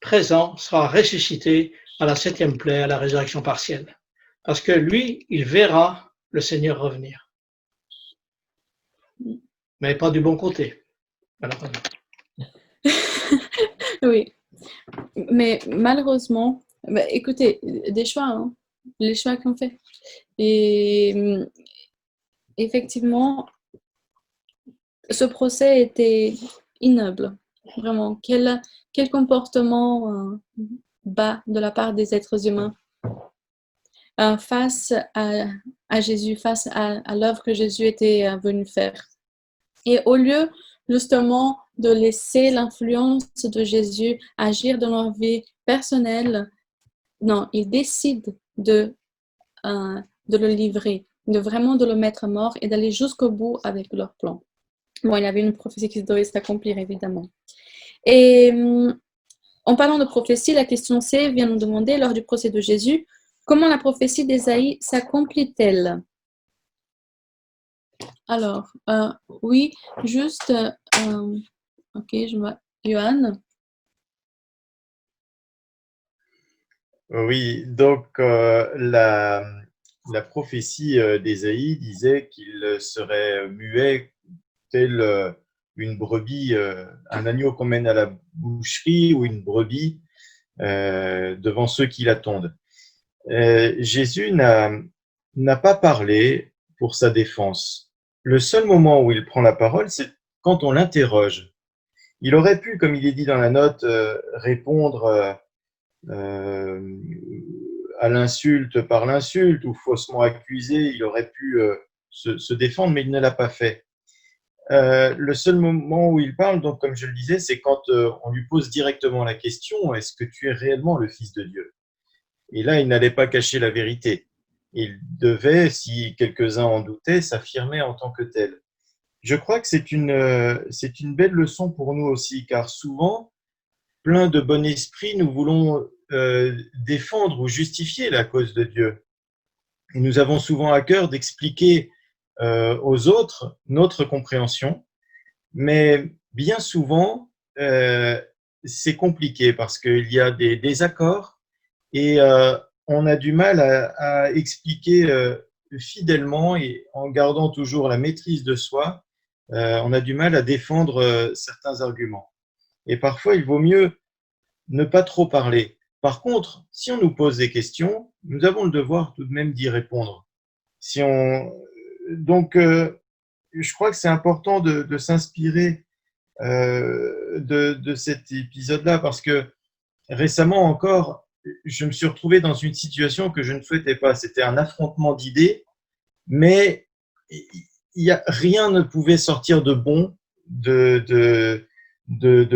présent, sera ressuscité à la 7e plaie, à la résurrection partielle. Parce que lui, il verra le Seigneur revenir. Mais pas du bon côté. Voilà. Oui. Mais malheureusement, écoutez, des choix, les choix qu'on fait. Et effectivement, ce procès était ignoble. Vraiment. Quel comportement bas de la part des êtres humains face à Jésus, face à l'œuvre que Jésus était venu faire. Et au lieu justement de laisser l'influence de Jésus agir dans leur vie personnelle, non, ils décident de le livrer, de le mettre à mort et d'aller jusqu'au bout avec leur plan. Bon, il y avait une prophétie qui devait s'accomplir, évidemment. Et en parlant de prophétie, la question C vient nous demander, lors du procès de Jésus, comment la prophétie d'Ésaïe s'accomplit-elle? Alors, oui, juste, ok, je vois, Johan. Oui, donc la prophétie d'Ésaïe disait qu'il serait muet tel une brebis, un agneau qu'on mène à la boucherie ou une brebis devant ceux qui l'attendent. Jésus n'a pas parlé pour sa défense. Le seul moment où il prend la parole, c'est quand on l'interroge. Il aurait pu, comme il est dit dans la note, répondre à l'insulte par l'insulte ou faussement accusé. Il aurait pu se défendre, mais il ne l'a pas fait. Le seul moment où il parle, donc comme je le disais, c'est quand on lui pose directement la question, est-ce que tu es réellement le Fils de Dieu? Et là, il n'allait pas cacher la vérité. Il devait, si quelques-uns en doutaient, s'affirmer en tant que tel. Je crois que c'est une belle leçon pour nous aussi, car souvent, plein de bon esprit, nous voulons défendre ou justifier la cause de Dieu. Et nous avons souvent à cœur d'expliquer aux autres notre compréhension, mais bien souvent, c'est compliqué parce qu'il y a des désaccords et on a du mal à expliquer fidèlement et en gardant toujours la maîtrise de soi, on a du mal à défendre certains arguments. Et parfois, il vaut mieux ne pas trop parler. Par contre, si on nous pose des questions, nous avons le devoir tout de même d'y répondre. Donc, je crois que c'est important de s'inspirer de cet épisode-là parce que récemment encore, je me suis retrouvé dans une situation que je ne souhaitais pas. C'était un affrontement d'idées, mais rien ne pouvait sortir de bon de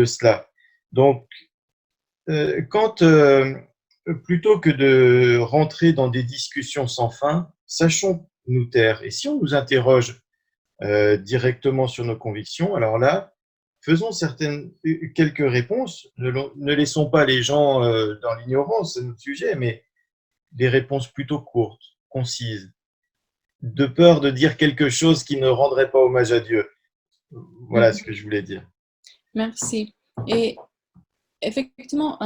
cela. Donc, plutôt que de rentrer dans des discussions sans fin, sachons nous taire. Et si on nous interroge directement sur nos convictions, alors là, faisons quelques réponses. Ne laissons pas les gens dans l'ignorance, c'est notre sujet, mais des réponses plutôt courtes, concises, de peur de dire quelque chose qui ne rendrait pas hommage à Dieu. Voilà ce que je voulais dire. Merci. Et effectivement,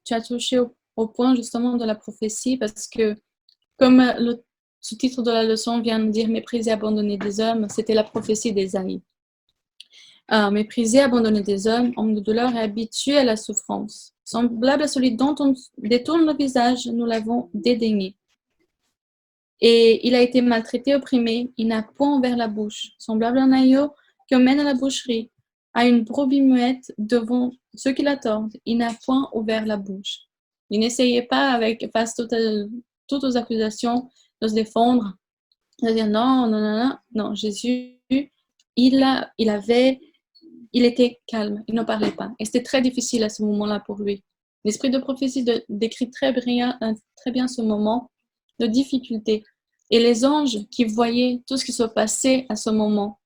tu as touché au point justement de la prophétie parce que comme le sous-titre de la leçon vient de dire mépriser, abandonner des hommes, c'était la prophétie d'Ésaïe. Mépriser, abandonner des hommes, homme de douleur et habitué à la souffrance. Semblable à celui dont on détourne le visage, nous l'avons dédaigné. Et il a été maltraité, opprimé, il n'a point ouvert la bouche. Semblable à un agneau qu'on mène à la boucherie, à une brebis muette devant ceux qui l'attendent, il n'a point ouvert la bouche. Il n'essayait pas, face toutes aux accusations, de se défendre, de dire non, Jésus, il était calme, il ne parlait pas. Et c'était très difficile à ce moment-là pour lui. L'esprit de prophétie décrit très bien ce moment de difficulté. Et les anges qui voyaient tout ce qui se passait à ce moment,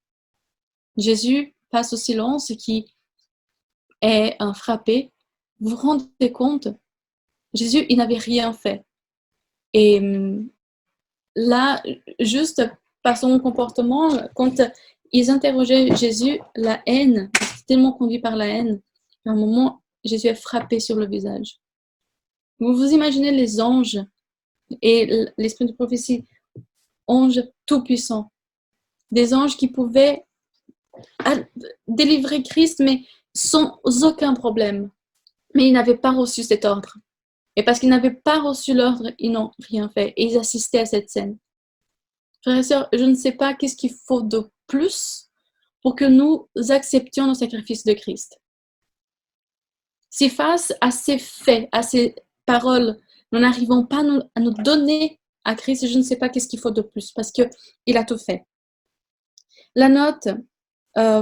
Jésus passe au silence, qui est frappé. Vous vous rendez compte? Jésus, il n'avait rien fait. Et là, juste par son comportement, quand ils interrogeaient Jésus, la haine, tellement conduit par la haine, à un moment, Jésus est frappé sur le visage. Vous vous imaginez les anges et l'esprit de prophétie, anges tout-puissants, des anges qui pouvaient délivrer Christ, mais sans aucun problème. Mais ils n'avaient pas reçu cet ordre. Et parce qu'ils n'avaient pas reçu l'ordre, ils n'ont rien fait. Et ils assistaient à cette scène. Frères et sœurs, je ne sais pas qu'est-ce qu'il faut de plus pour que nous acceptions le sacrifice de Christ. Si face à ces faits, à ces paroles, nous n'arrivons pas à nous donner à Christ, je ne sais pas qu'est-ce qu'il faut de plus, parce qu'il a tout fait. La note,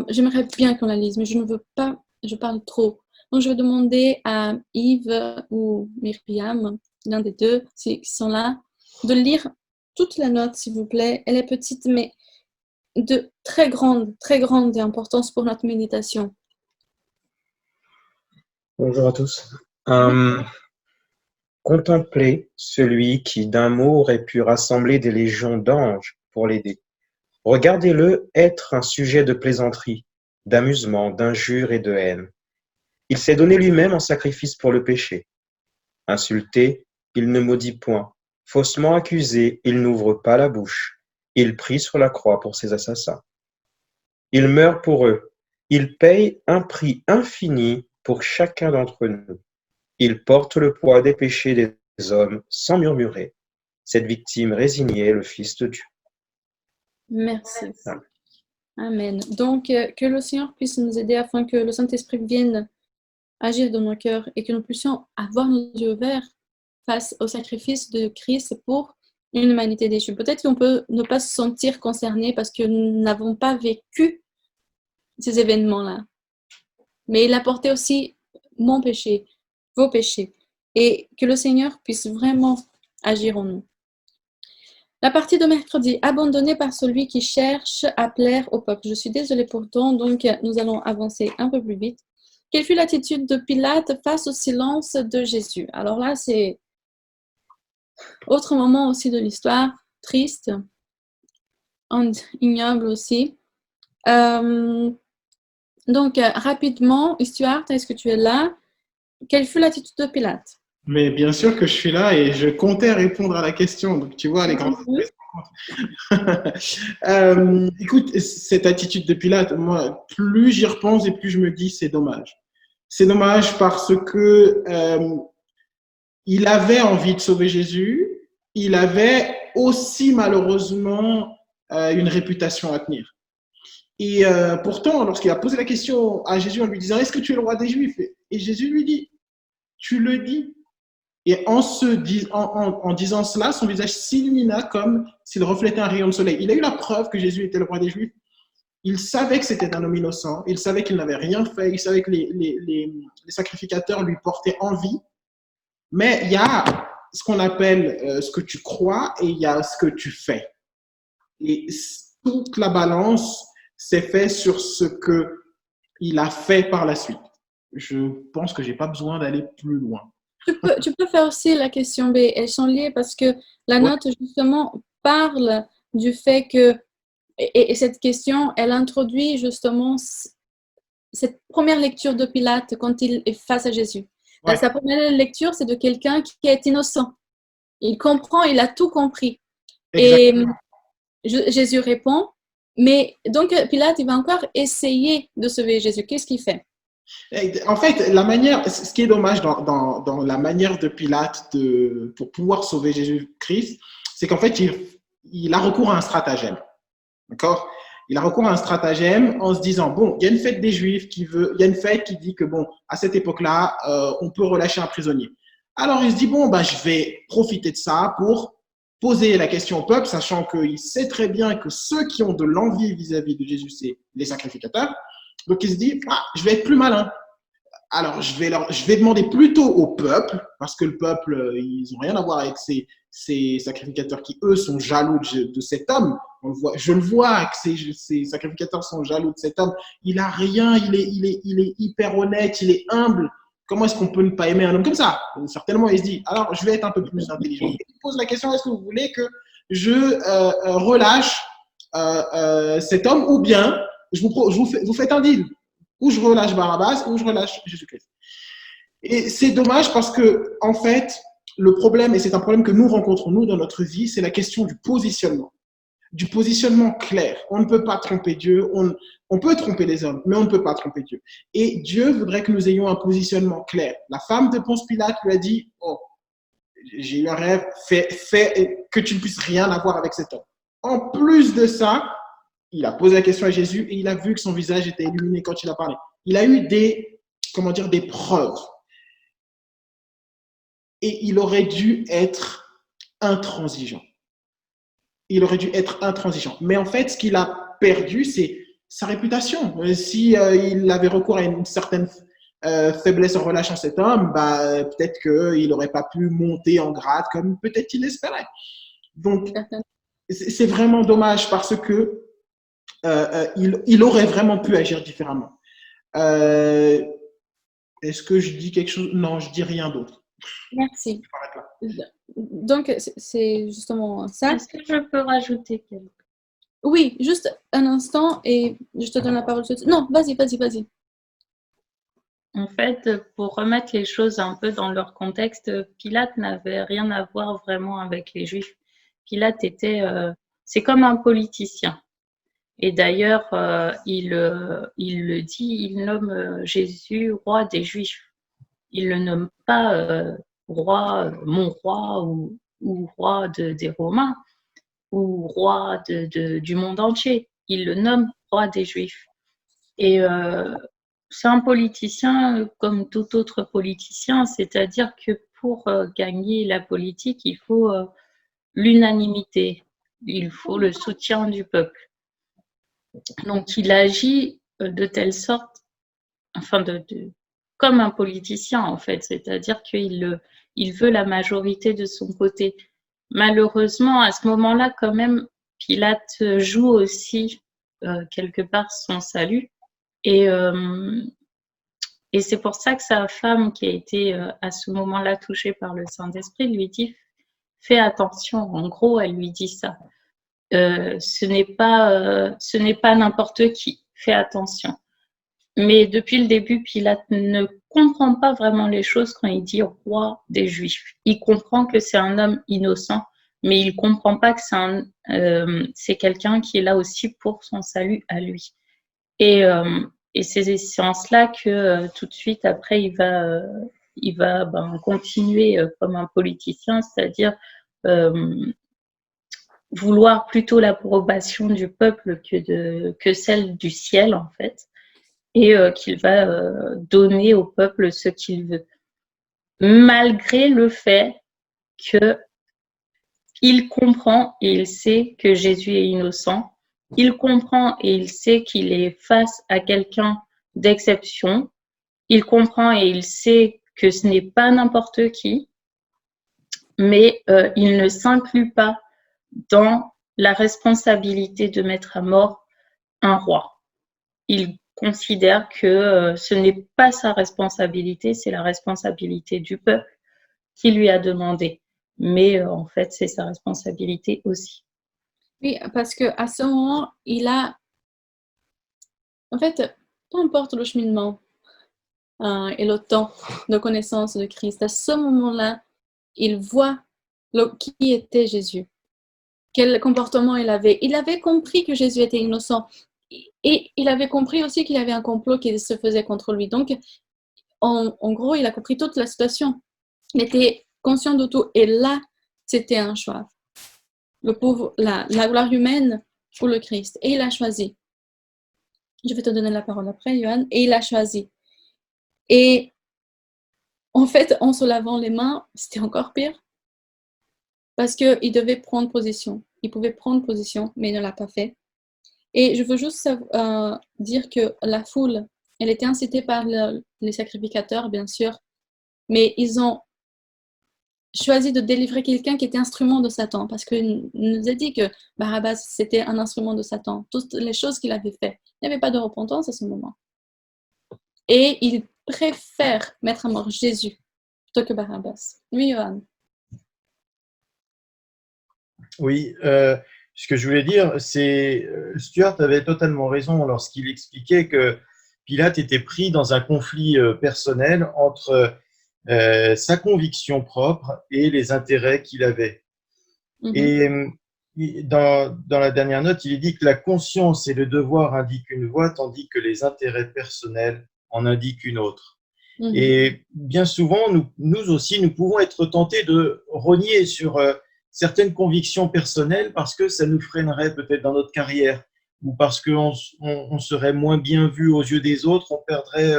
j'aimerais bien qu'on la lise, mais je ne veux pas, je parle trop. Donc, je vais demander à Yves ou Myriam, l'un des deux, qui sont là, de lire toute la note, s'il vous plaît. Elle est petite, mais de très grande importance pour notre méditation. Bonjour à tous. Contemplez celui qui d'un mot aurait pu rassembler des légions d'anges pour l'aider. Regardez-le être un sujet de plaisanterie, d'amusement, d'injure et de haine. Il s'est donné lui-même en sacrifice pour le péché. Insulté, il ne maudit point. Faussement accusé, il n'ouvre pas la bouche. Il prie sur la croix pour ses assassins. Il meurt pour eux. Il paye un prix infini pour chacun d'entre nous. Il porte le poids des péchés des hommes sans murmurer. Cette victime résignée est le Fils de Dieu. Merci. Amen. Donc, que le Seigneur puisse nous aider afin que le Saint-Esprit vienne agir dans nos cœurs et que nous puissions avoir nos yeux ouverts face au sacrifice de Christ pour une humanité déchue. Peut-être qu'on peut ne pas se sentir concerné parce que nous n'avons pas vécu ces événements-là. Mais il a porté aussi mon péché, vos péchés, et que le Seigneur puisse vraiment agir en nous. La partie de mercredi, abandonnée par celui qui cherche à plaire au peuple. Je suis désolée pour le temps, donc nous allons avancer un peu plus vite. Quelle fut l'attitude de Pilate face au silence de Jésus? Alors là, c'est autre moment aussi de l'histoire, triste, ignoble aussi. Donc, rapidement, Stuart, est-ce que tu es là? Quelle fut l'attitude de Pilate? Mais bien sûr que je suis là et je comptais répondre à la question. Donc, tu vois, les grandes surprises. Écoute, cette attitude de Pilate, moi, plus j'y repense et plus je me dis c'est dommage. C'est dommage parce que il avait envie de sauver Jésus, il avait aussi malheureusement une réputation à tenir. Et pourtant, lorsqu'il a posé la question à Jésus en lui disant est-ce que tu es le roi des Juifs? Et Jésus lui dit tu le dis. Et en disant cela, son visage s'illumina comme s'il reflétait un rayon de soleil. Il a eu la preuve que Jésus était le roi des Juifs. Il savait que c'était un homme innocent. Il savait qu'il n'avait rien fait. Il savait que les sacrificateurs lui portaient envie. Mais il y a ce qu'on appelle ce que tu crois et il y a ce que tu fais. Et toute la balance s'est faite sur ce qu'il a fait par la suite. Je pense que je n'ai pas besoin d'aller plus loin. Tu peux faire aussi la question B. Elles sont liées parce que la note, justement, parle du fait que, et cette question, elle introduit justement cette première lecture de Pilate quand il est face à Jésus. Ouais. Sa première lecture, c'est de quelqu'un qui est innocent. Il comprend, il a tout compris. Exactement. Et Jésus répond, mais donc Pilate, il va encore essayer de sauver Jésus. Qu'est-ce qu'il fait? En fait, la manière, ce qui est dommage dans la manière de Pilate pour pouvoir sauver Jésus-Christ, c'est qu'en fait, il a recours à un stratagème. D'accord? Il a recours à un stratagème en se disant, bon, il y a une fête des Juifs il y a une fête qui dit que, bon, à cette époque-là, on peut relâcher un prisonnier. Alors, il se dit, bon, bah, je vais profiter de ça pour poser la question au peuple, sachant qu'il sait très bien que ceux qui ont de l'envie vis-à-vis de Jésus, c'est les sacrificateurs. Donc, il se dit, je vais être plus malin. Alors, je vais demander plutôt au peuple, parce que le peuple, ils n'ont rien à voir avec ces sacrificateurs qui, eux, sont jaloux de cet homme. Je le vois que ces sacrificateurs sont jaloux de cet homme. Il a rien, il est hyper honnête, il est humble. Comment est-ce qu'on peut ne pas aimer un homme comme ça? Certainement, il se dit, alors, je vais être un peu plus intelligent. Il pose la question, est-ce que vous voulez que je relâche cet homme ou bien vous faites un deal? Ou je relâche Barabbas, ou je relâche Jésus-Christ. Et c'est dommage parce que, en fait, le problème, et c'est un problème que nous rencontrons, nous, dans notre vie, c'est la question du positionnement. Du positionnement clair. On ne peut pas tromper Dieu, on peut tromper les hommes, mais on ne peut pas tromper Dieu. Et Dieu voudrait que nous ayons un positionnement clair. La femme de Ponce Pilate lui a dit, oh, j'ai eu un rêve, fais que tu ne puisses rien avoir avec cet homme. En plus de ça, il a posé la question à Jésus et il a vu que son visage était illuminé quand il a parlé. Il a eu des preuves. Et il aurait dû être intransigeant. Mais en fait, ce qu'il a perdu, c'est sa réputation. Si il avait recours à une certaine faiblesse en relâchant cet homme, peut-être qu'il n'aurait pas pu monter en grade comme peut-être il espérait. Donc, c'est vraiment dommage parce que il aurait vraiment pu agir différemment. Est-ce que je dis quelque chose? Non, je dis rien d'autre. Merci. Donc, c'est justement ça. Est-ce que je peux rajouter quelque chose? Oui, juste un instant et je te donne la parole. Non, vas-y. En fait, pour remettre les choses un peu dans leur contexte, Pilate n'avait rien à voir vraiment avec les Juifs. Pilate c'est comme un politicien. Et d'ailleurs, il le dit, il nomme Jésus roi des Juifs. Il le nomme pas roi, mon roi ou roi des Romains ou roi du monde entier. Il le nomme roi des Juifs. Et c'est un politicien comme tout autre politicien, c'est-à-dire que pour gagner la politique, il faut l'unanimité, il faut le soutien du peuple. Donc, il agit de telle sorte, enfin, comme un politicien, en fait, c'est-à-dire qu'il veut la majorité de son côté. Malheureusement, à ce moment-là, quand même, Pilate joue aussi quelque part son salut. Et c'est pour ça que sa femme, qui a été à ce moment-là touchée par le Saint-Esprit, lui dit « Fais attention ». En gros, elle lui dit ça. Ce n'est pas n'importe qui, fais attention. Mais depuis le début, Pilate ne comprend pas vraiment les choses quand il dit roi des Juifs. Il comprend que c'est un homme innocent, mais il comprend pas que c'est quelqu'un qui est là aussi pour son salut à lui. Et c'est en cela que tout de suite après il va continuer comme un politicien, c'est-à-dire vouloir plutôt l'approbation du peuple que celle du ciel en fait, et qu'il va donner au peuple ce qu'il veut, malgré le fait que il comprend et il sait que Jésus est innocent. Il comprend et il sait qu'il est face à quelqu'un d'exception. Il comprend et il sait que ce n'est pas n'importe qui, mais il ne s'inclut pas dans la responsabilité de mettre à mort un roi. Il considère que ce n'est pas sa responsabilité, c'est la responsabilité du peuple qui lui a demandé. Mais en fait, c'est sa responsabilité aussi. Oui, parce qu'à ce moment, en fait, peu importe le cheminement et le temps de connaissance de Christ, à ce moment-là, il voit qui était Jésus, quel comportement il avait. Il avait compris que Jésus était innocent et il avait compris aussi qu'il y avait un complot qui se faisait contre lui. Donc, en gros, il a compris toute la situation. Il était conscient de tout. Et là, c'était un choix. La gloire humaine pour le Christ. Et il a choisi. Je vais te donner la parole après, Johan. Et il a choisi. Et en fait, en se lavant les mains, c'était encore pire. Parce qu'il devait prendre position. Il pouvait prendre position, mais il ne l'a pas fait. Et je veux juste dire que la foule, elle était incitée par les sacrificateurs, bien sûr. Mais ils ont choisi de délivrer quelqu'un qui était instrument de Satan, parce qu'il nous a dit que Barabbas, c'était un instrument de Satan. Toutes les choses qu'il avait faites. Il n'y avait pas de repentance à ce moment. Et il préfère mettre à mort Jésus plutôt que Barabbas. Oui, Johan. Oui, ce que je voulais dire, c'est Stuart avait totalement raison lorsqu'il expliquait que Pilate était pris dans un conflit personnel entre sa conviction propre et les intérêts qu'il avait. Mhm. Et dans la dernière note, il est dit que la conscience et le devoir indiquent une voie, tandis que les intérêts personnels en indiquent une autre. Mhm. Et bien souvent, nous aussi, nous pouvons être tentés de rogner sur certaines convictions personnelles parce que ça nous freinerait peut-être dans notre carrière ou parce qu'on serait moins bien vu aux yeux des autres, on perdrait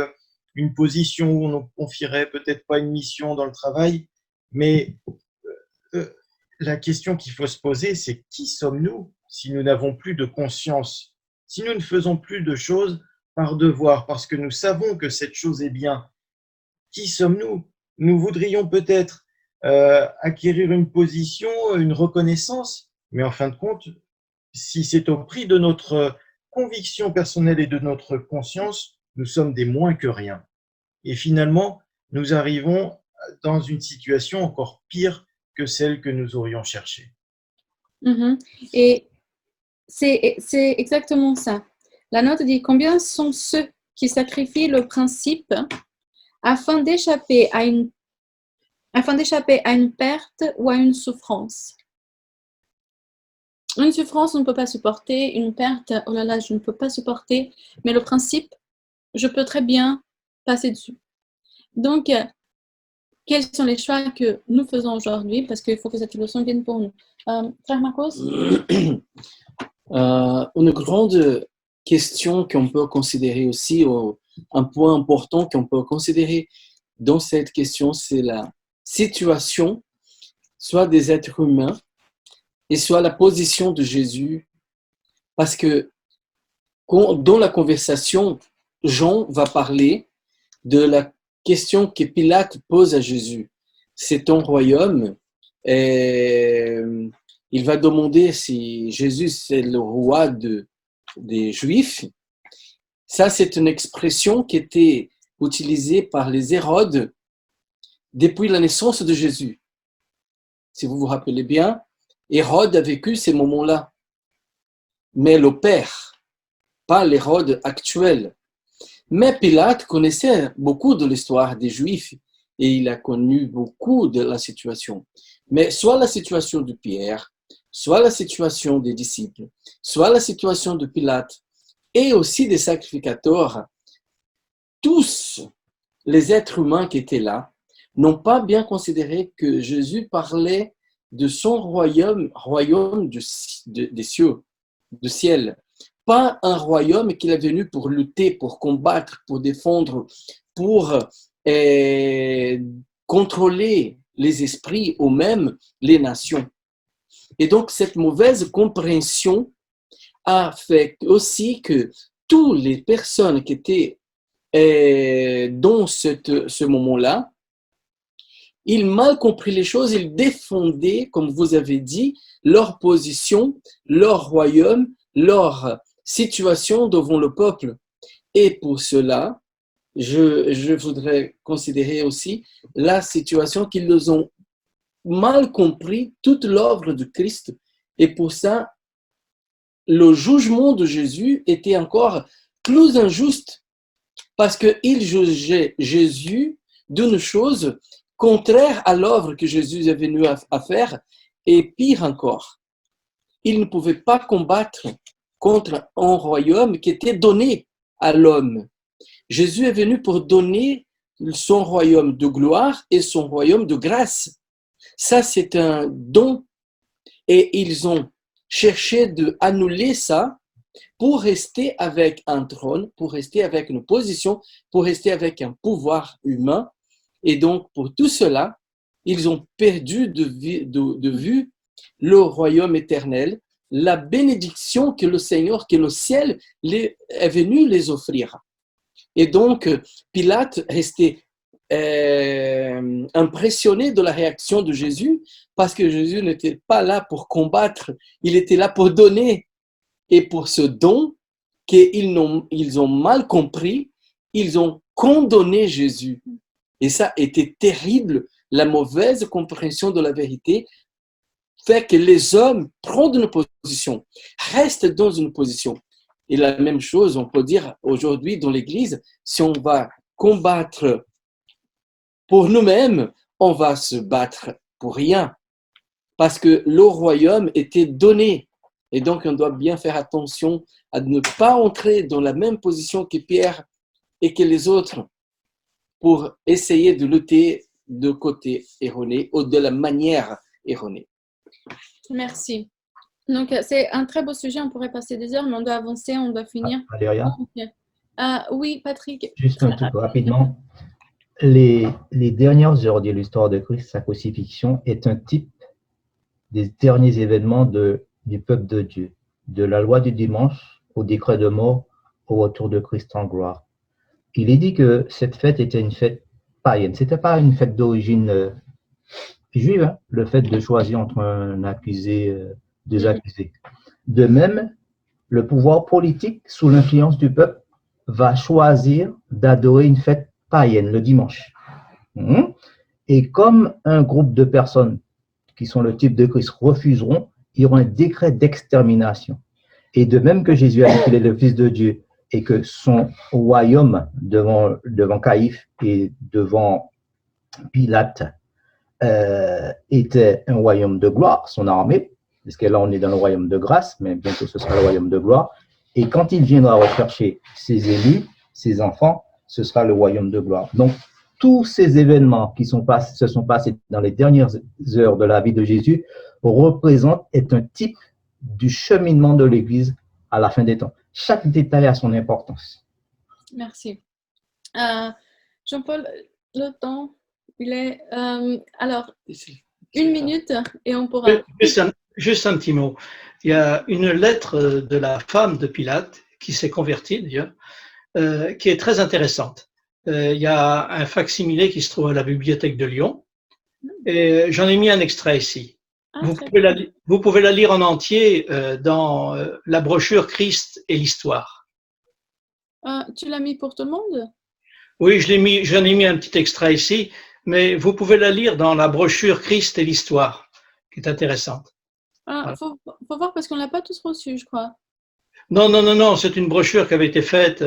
une position où on ne confierait peut-être pas une mission dans le travail. Mais la question qu'il faut se poser, c'est qui sommes-nous si nous n'avons plus de conscience, si nous ne faisons plus de choses par devoir, parce que nous savons que cette chose est bien. Qui sommes-nous? Nous voudrions peut-être acquérir une position, une reconnaissance, mais en fin de compte, si c'est au prix de notre conviction personnelle et de notre conscience, nous sommes des moins que rien. Et finalement, nous arrivons dans une situation encore pire que celle que nous aurions cherchée. Mhm. Et c'est exactement ça. La note dit combien sont ceux qui sacrifient le principe afin d'échapper à une perte ou à une souffrance. Une souffrance, on ne peut pas supporter. Une perte, oh là là, je ne peux pas supporter. Mais le principe, je peux très bien passer dessus. Donc, quels sont les choix que nous faisons aujourd'hui? Parce qu'il faut que cette leçon vienne pour nous. Frère Marcos? Une grande question qu'on peut considérer aussi, un point important qu'on peut considérer dans cette question, c'est la situation, soit des êtres humains, et soit la position de Jésus. Parce que dans la conversation, Jean va parler de la question que Pilate pose à Jésus. C'est ton royaume. Et il va demander si Jésus c'est le roi des Juifs. Ça, c'est une expression qui était utilisée par les Hérodes depuis la naissance de Jésus. Si vous vous rappelez bien, Hérode a vécu ces moments-là. Mais le père, pas l'Hérode actuel. Mais Pilate connaissait beaucoup de l'histoire des Juifs et il a connu beaucoup de la situation. Mais soit la situation de Pierre, soit la situation des disciples, soit la situation de Pilate et aussi des sacrificateurs, tous les êtres humains qui étaient là n'ont pas bien considéré que Jésus parlait de son royaume, des cieux, du ciel. Pas un royaume qu'il est venu pour lutter, pour combattre, pour défendre, pour contrôler les esprits ou même les nations. Et donc, cette mauvaise compréhension a fait aussi que toutes les personnes qui étaient dans ce moment-là, ils mal compris les choses, ils défendaient, comme vous avez dit, leur position, leur royaume, leur situation devant le peuple. Et pour cela, je voudrais considérer aussi la situation qu'ils ont mal compris toute l'œuvre de Christ. Et pour ça, le jugement de Jésus était encore plus injuste parce qu'il jugeait Jésus d'une chose contraire à l'œuvre que Jésus est venu à faire, et pire encore, il ne pouvait pas combattre contre un royaume qui était donné à l'homme. Jésus est venu pour donner son royaume de gloire et son royaume de grâce. Ça, c'est un don, et ils ont cherché d'annuler ça pour rester avec un trône, pour rester avec une position, pour rester avec un pouvoir humain. Et donc, pour tout cela, ils ont perdu de vue le royaume éternel, la bénédiction que le Seigneur, que le ciel est venu les offrir. Et donc, Pilate restait impressionné de la réaction de Jésus parce que Jésus n'était pas là pour combattre, il était là pour donner. Et pour ce don qu'ils ont mal compris, ils ont condamné Jésus. Et ça était terrible. La mauvaise compréhension de la vérité fait que les hommes prennent une position, restent dans une position. Et la même chose, on peut dire aujourd'hui dans l'Église, si on va combattre pour nous-mêmes, on va se battre pour rien. Parce que le royaume était donné. Et donc, on doit bien faire attention à ne pas entrer dans la même position que Pierre et que les autres pour essayer de lutter de côté erroné ou de la manière erronée. Merci. Donc, c'est un très beau sujet, on pourrait passer des heures, mais on doit avancer, on doit finir. Valéria, Oui, Patrick. juste un truc rapidement. Les dernières heures de l'histoire de Christ, sa crucifixion, est un type des derniers événements du peuple de Dieu, de la loi du dimanche au décret de mort, au retour de Christ en gloire. Il est dit que cette fête était une fête païenne. Ce n'était pas une fête d'origine juive, hein, le fait de choisir entre un accusé, deux accusés. De même, le pouvoir politique, sous l'influence du peuple, va choisir d'adorer une fête païenne le dimanche. Et comme un groupe de personnes qui sont le type de Christ refuseront, il y aura un décret d'extermination. Et de même que Jésus a dit qu'il est le Fils de Dieu et que son royaume devant Caïphe et devant Pilate était un royaume de gloire, son armée, parce que là on est dans le royaume de grâce, mais bientôt ce sera le royaume de gloire. Et quand il viendra rechercher ses élus, ses enfants, ce sera le royaume de gloire. Donc, tous ces événements qui se sont passés dans les dernières heures de la vie de Jésus est un type du cheminement de l'Église à la fin des temps. Chaque détail a son importance. Merci. Jean-Paul, le temps, il est... alors, 1 minute et on pourra... Juste un petit mot. Il y a une lettre de la femme de Pilate, qui s'est convertie d'ailleurs, qui est très intéressante. Il y a un facsimilé qui se trouve à la bibliothèque de Lyon, et j'en ai mis un extrait ici. Vous pouvez la lire en entier dans la brochure Christ et l'histoire. Tu l'as mis pour tout le monde? Oui, j'en ai mis un petit extrait ici, mais vous pouvez la lire dans la brochure Christ et l'histoire, qui est intéressante. Faut voir parce qu'on ne l'a pas tous reçu, je crois. Non, c'est une brochure qui avait été faite.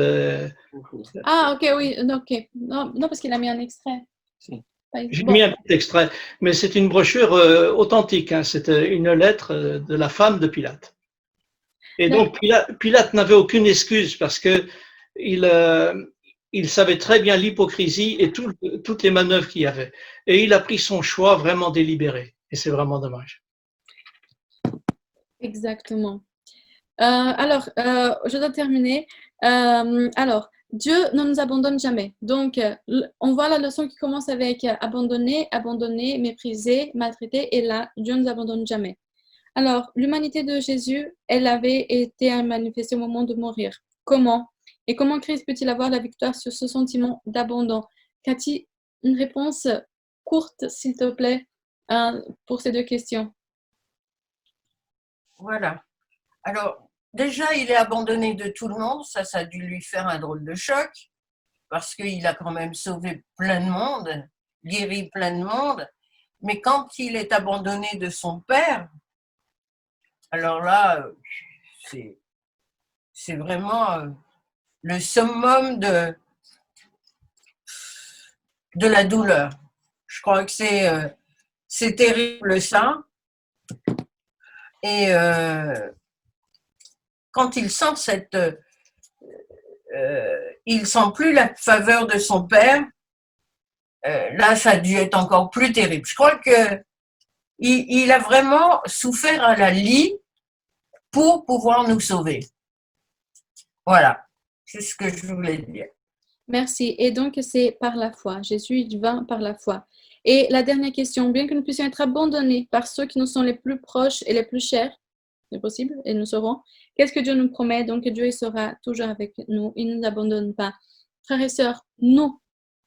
Ah, ok, oui, ok. Non, non parce qu'il a mis un extrait. J'ai Bon. mis un petit extrait, mais c'est une brochure authentique. Hein. C'était une lettre de la femme de Pilate. Et donc Pilate n'avait aucune excuse parce que il savait très bien l'hypocrisie et toutes les manœuvres qu'il y avait. Et il a pris son choix vraiment délibéré. Et c'est vraiment dommage. Exactement. Alors, je dois terminer. Alors, Dieu ne nous abandonne jamais. Donc, on voit la leçon qui commence avec abandonner, abandonner, mépriser, maltraiter. Et là, Dieu ne nous abandonne jamais. Alors, l'humanité de Jésus, elle avait été manifestée au moment de mourir. Comment? Et comment Christ peut-il avoir la victoire sur ce sentiment d'abandon? Cathy, une réponse courte, s'il te plaît, pour ces deux questions. Voilà. Alors, déjà, il est abandonné de tout le monde. Ça a dû lui faire un drôle de choc parce qu'il a quand même sauvé plein de monde, guéri plein de monde. Mais quand il est abandonné de son père, alors là, c'est vraiment le summum de la douleur. Je crois que c'est terrible ça. Et quand il sent il sent plus la faveur de son père, là, ça a dû être encore plus terrible. Je crois que il a vraiment souffert à la lie pour pouvoir nous sauver. Voilà, c'est ce que je voulais dire. Merci. Et donc, c'est par la foi. Jésus, il vint par la foi. Et la dernière question, bien que nous puissions être abandonnés par ceux qui nous sont les plus proches et les plus chers, c'est possible, et nous serons, qu'est-ce que Dieu nous promet? Donc, Dieu il sera toujours avec nous, il ne nous abandonne pas. Frères et sœurs, nous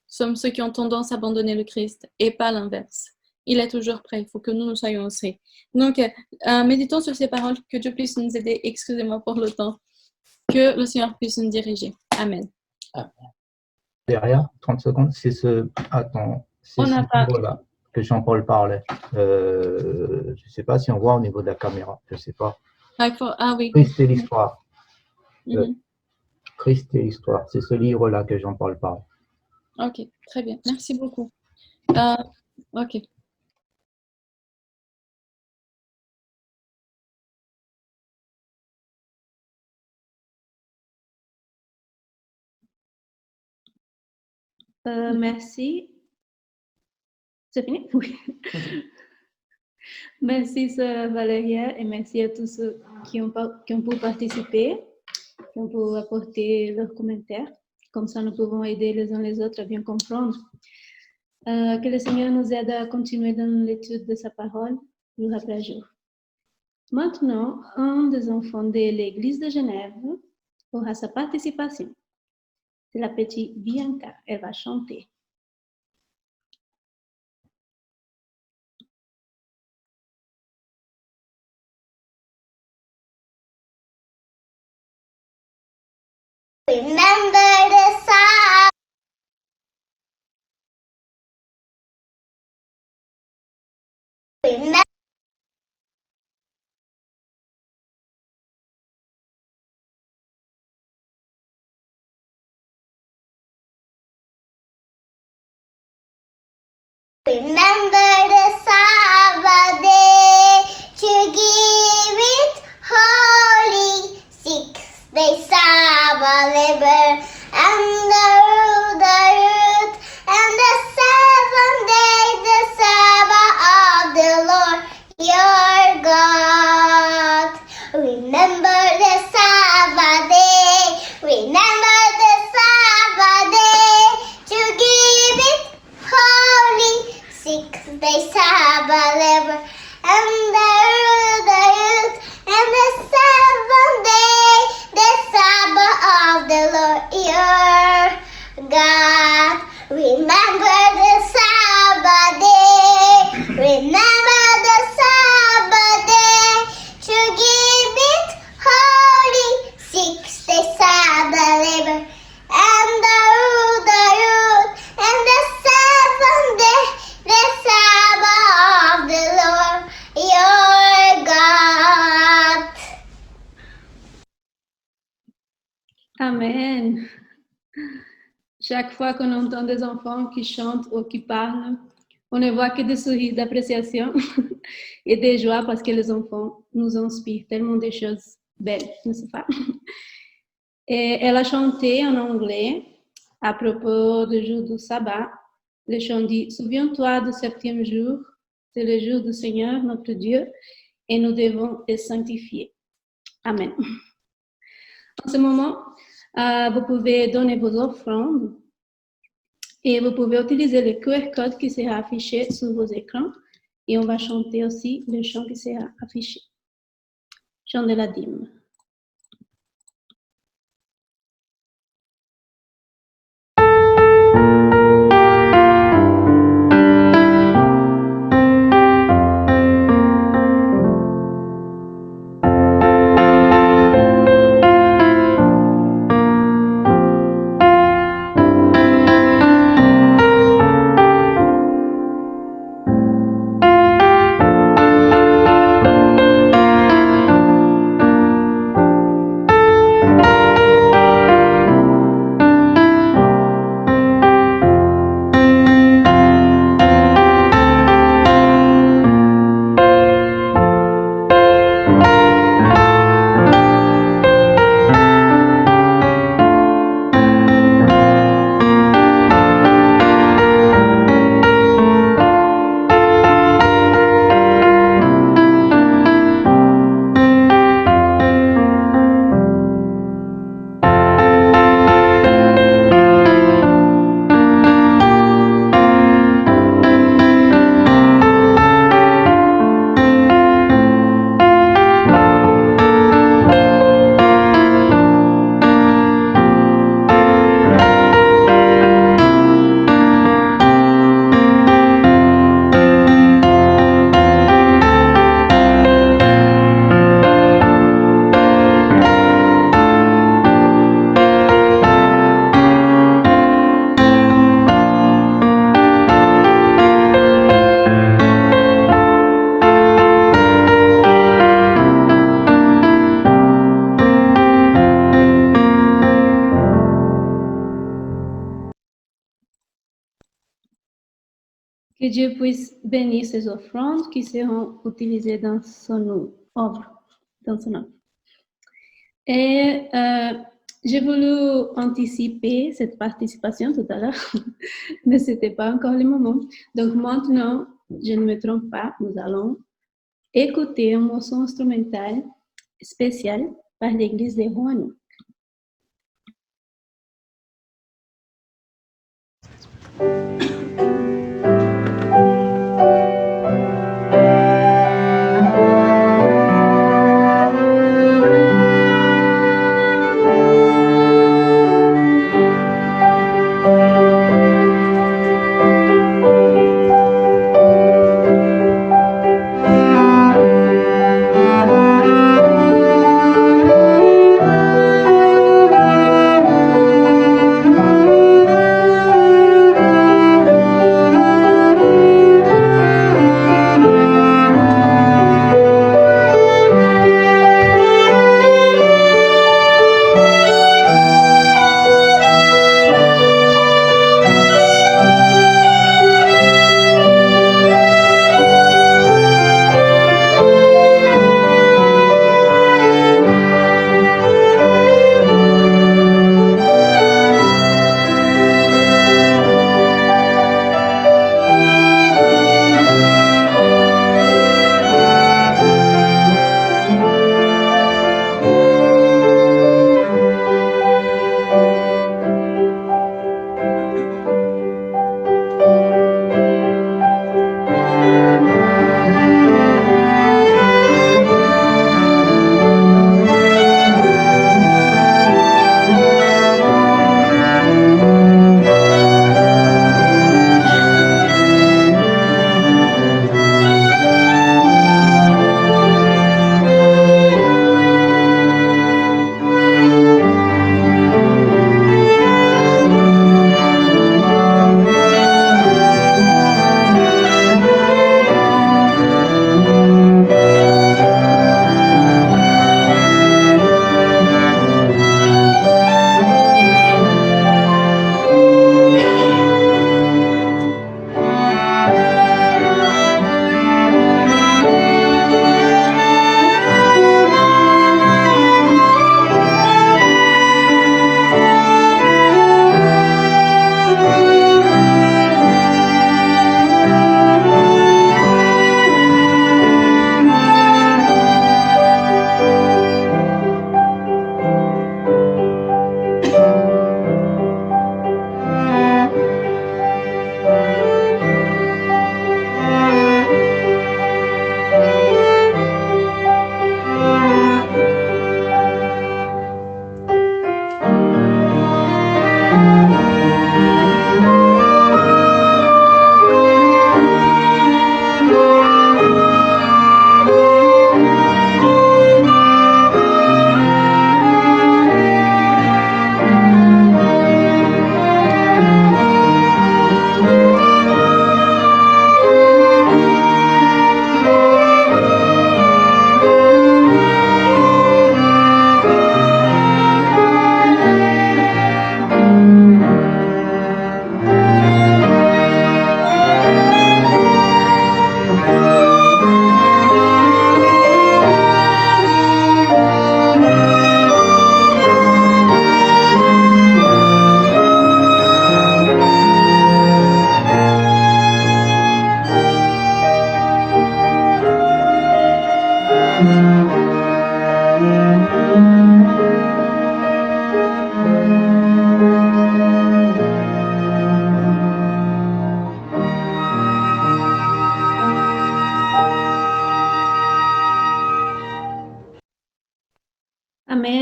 sommes ceux qui ont tendance à abandonner le Christ et pas l'inverse. Il est toujours prêt, il faut que nous soyons aussi. Donc, méditons sur ces paroles, que Dieu puisse nous aider, excusez-moi pour le temps, que le Seigneur puisse nous diriger. Amen. Derrière, 30 secondes, c'est ce livre-là que Jean-Paul parlait. Je ne sais pas si on voit au niveau de la caméra, je ne sais pas. Ah oui. Christ et l'histoire. Christ et l'histoire, c'est ce livre-là que Jean-Paul parle. Ok, très bien, merci beaucoup. Ok. Merci. C'est fini? Oui. Merci, Sœur Valéria, et merci à tous ceux qui ont pu participer, qui ont pu apporter leurs commentaires. Comme ça, nous pouvons aider les uns les autres à bien comprendre. Que le Seigneur nous aide à continuer dans l'étude de sa parole, jour après jour. Maintenant, un des enfants de l'Église de Genève aura sa participation. C'est la petite Bianca, elle va chanter. Remember the Sabbath. Remember the Sabbath day to give it holy. 6 days Sabbath labor and the root, and the 7th day the Sabbath of the Lord your God. Remember the Sabbath day. Remember the Sabbath day to give it holy. 6 days Amen. Chaque fois qu'on entend des enfants qui chantent ou qui parlent, on ne voit que des sourires d'appréciation et de joie parce que les enfants nous inspirent tellement de choses belles, n'est-ce pas? Et elle a chanté en anglais à propos du jour du sabbat. Le chant dit: Souviens-toi du septième jour, c'est le jour du Seigneur notre Dieu, et nous devons le sanctifier. Amen. En ce moment, vous pouvez donner vos offrandes et vous pouvez utiliser le QR code qui sera affiché sur vos écrans et on va chanter aussi le chant qui sera affiché. Chant de la dîme. Que Dieu puisse bénir ces offrandes qui seront utilisées dans son œuvre. Dans son œuvre. Et j'ai voulu anticiper cette participation tout à l'heure, mais ce n'était pas encore le moment. Donc maintenant, je ne me trompe pas, nous allons écouter un morceau instrumental spécial par l'église de Roanoke. Thank you.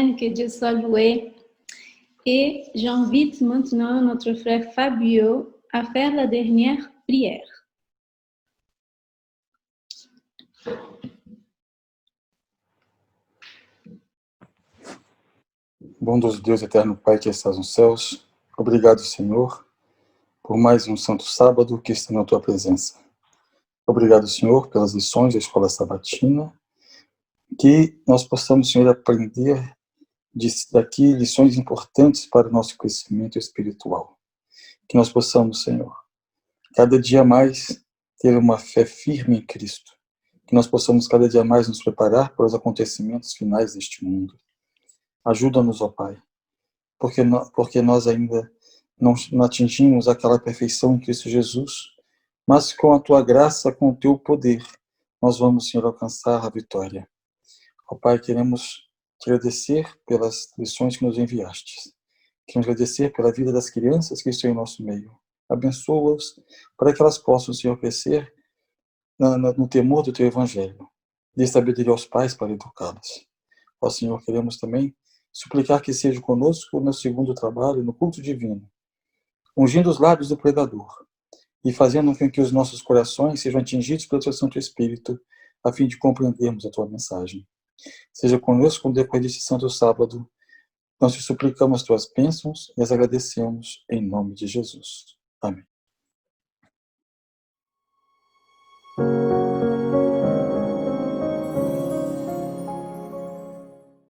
Amen, que Dieu soit loué. Et j'invite maintenant notre frère Fabio à faire la dernière prière. Bondoso Deus, eterno Pai que estás nos céus, obrigado, Senhor, por mais santo sábado que está na tua presença. Obrigado, Senhor, pelas lições da escola sabatina, que nós possamos, Senhor, aprender daqui lições importantes para o nosso crescimento espiritual. Que nós possamos, Senhor, cada dia mais ter uma fé firme em Cristo. Que nós possamos cada dia mais nos preparar para os acontecimentos finais deste mundo. Ajuda-nos, ó Pai, porque nós ainda não atingimos aquela perfeição em Cristo Jesus, mas com a Tua graça, com o Teu poder, nós vamos, Senhor, alcançar a vitória. Ó Pai, queremos te agradecer pelas lições que nos enviastes. Queremos agradecer pela vida das crianças que estão em nosso meio. Abençoa-os para que elas possam, Senhor, crescer no temor do Teu Evangelho. Dê sabedoria aos pais para educá-los. Ó Senhor, queremos também suplicar que seja conosco no segundo trabalho, no culto divino, ungindo os lábios do pregador e fazendo com que os nossos corações sejam atingidos pelo Teu Santo Espírito, a fim de compreendermos a Tua mensagem. Seja conosco no decorrer deste santo sábado. Nós te suplicamos as Tuas bênçãos e as agradecemos em nome de Jesus. Amém.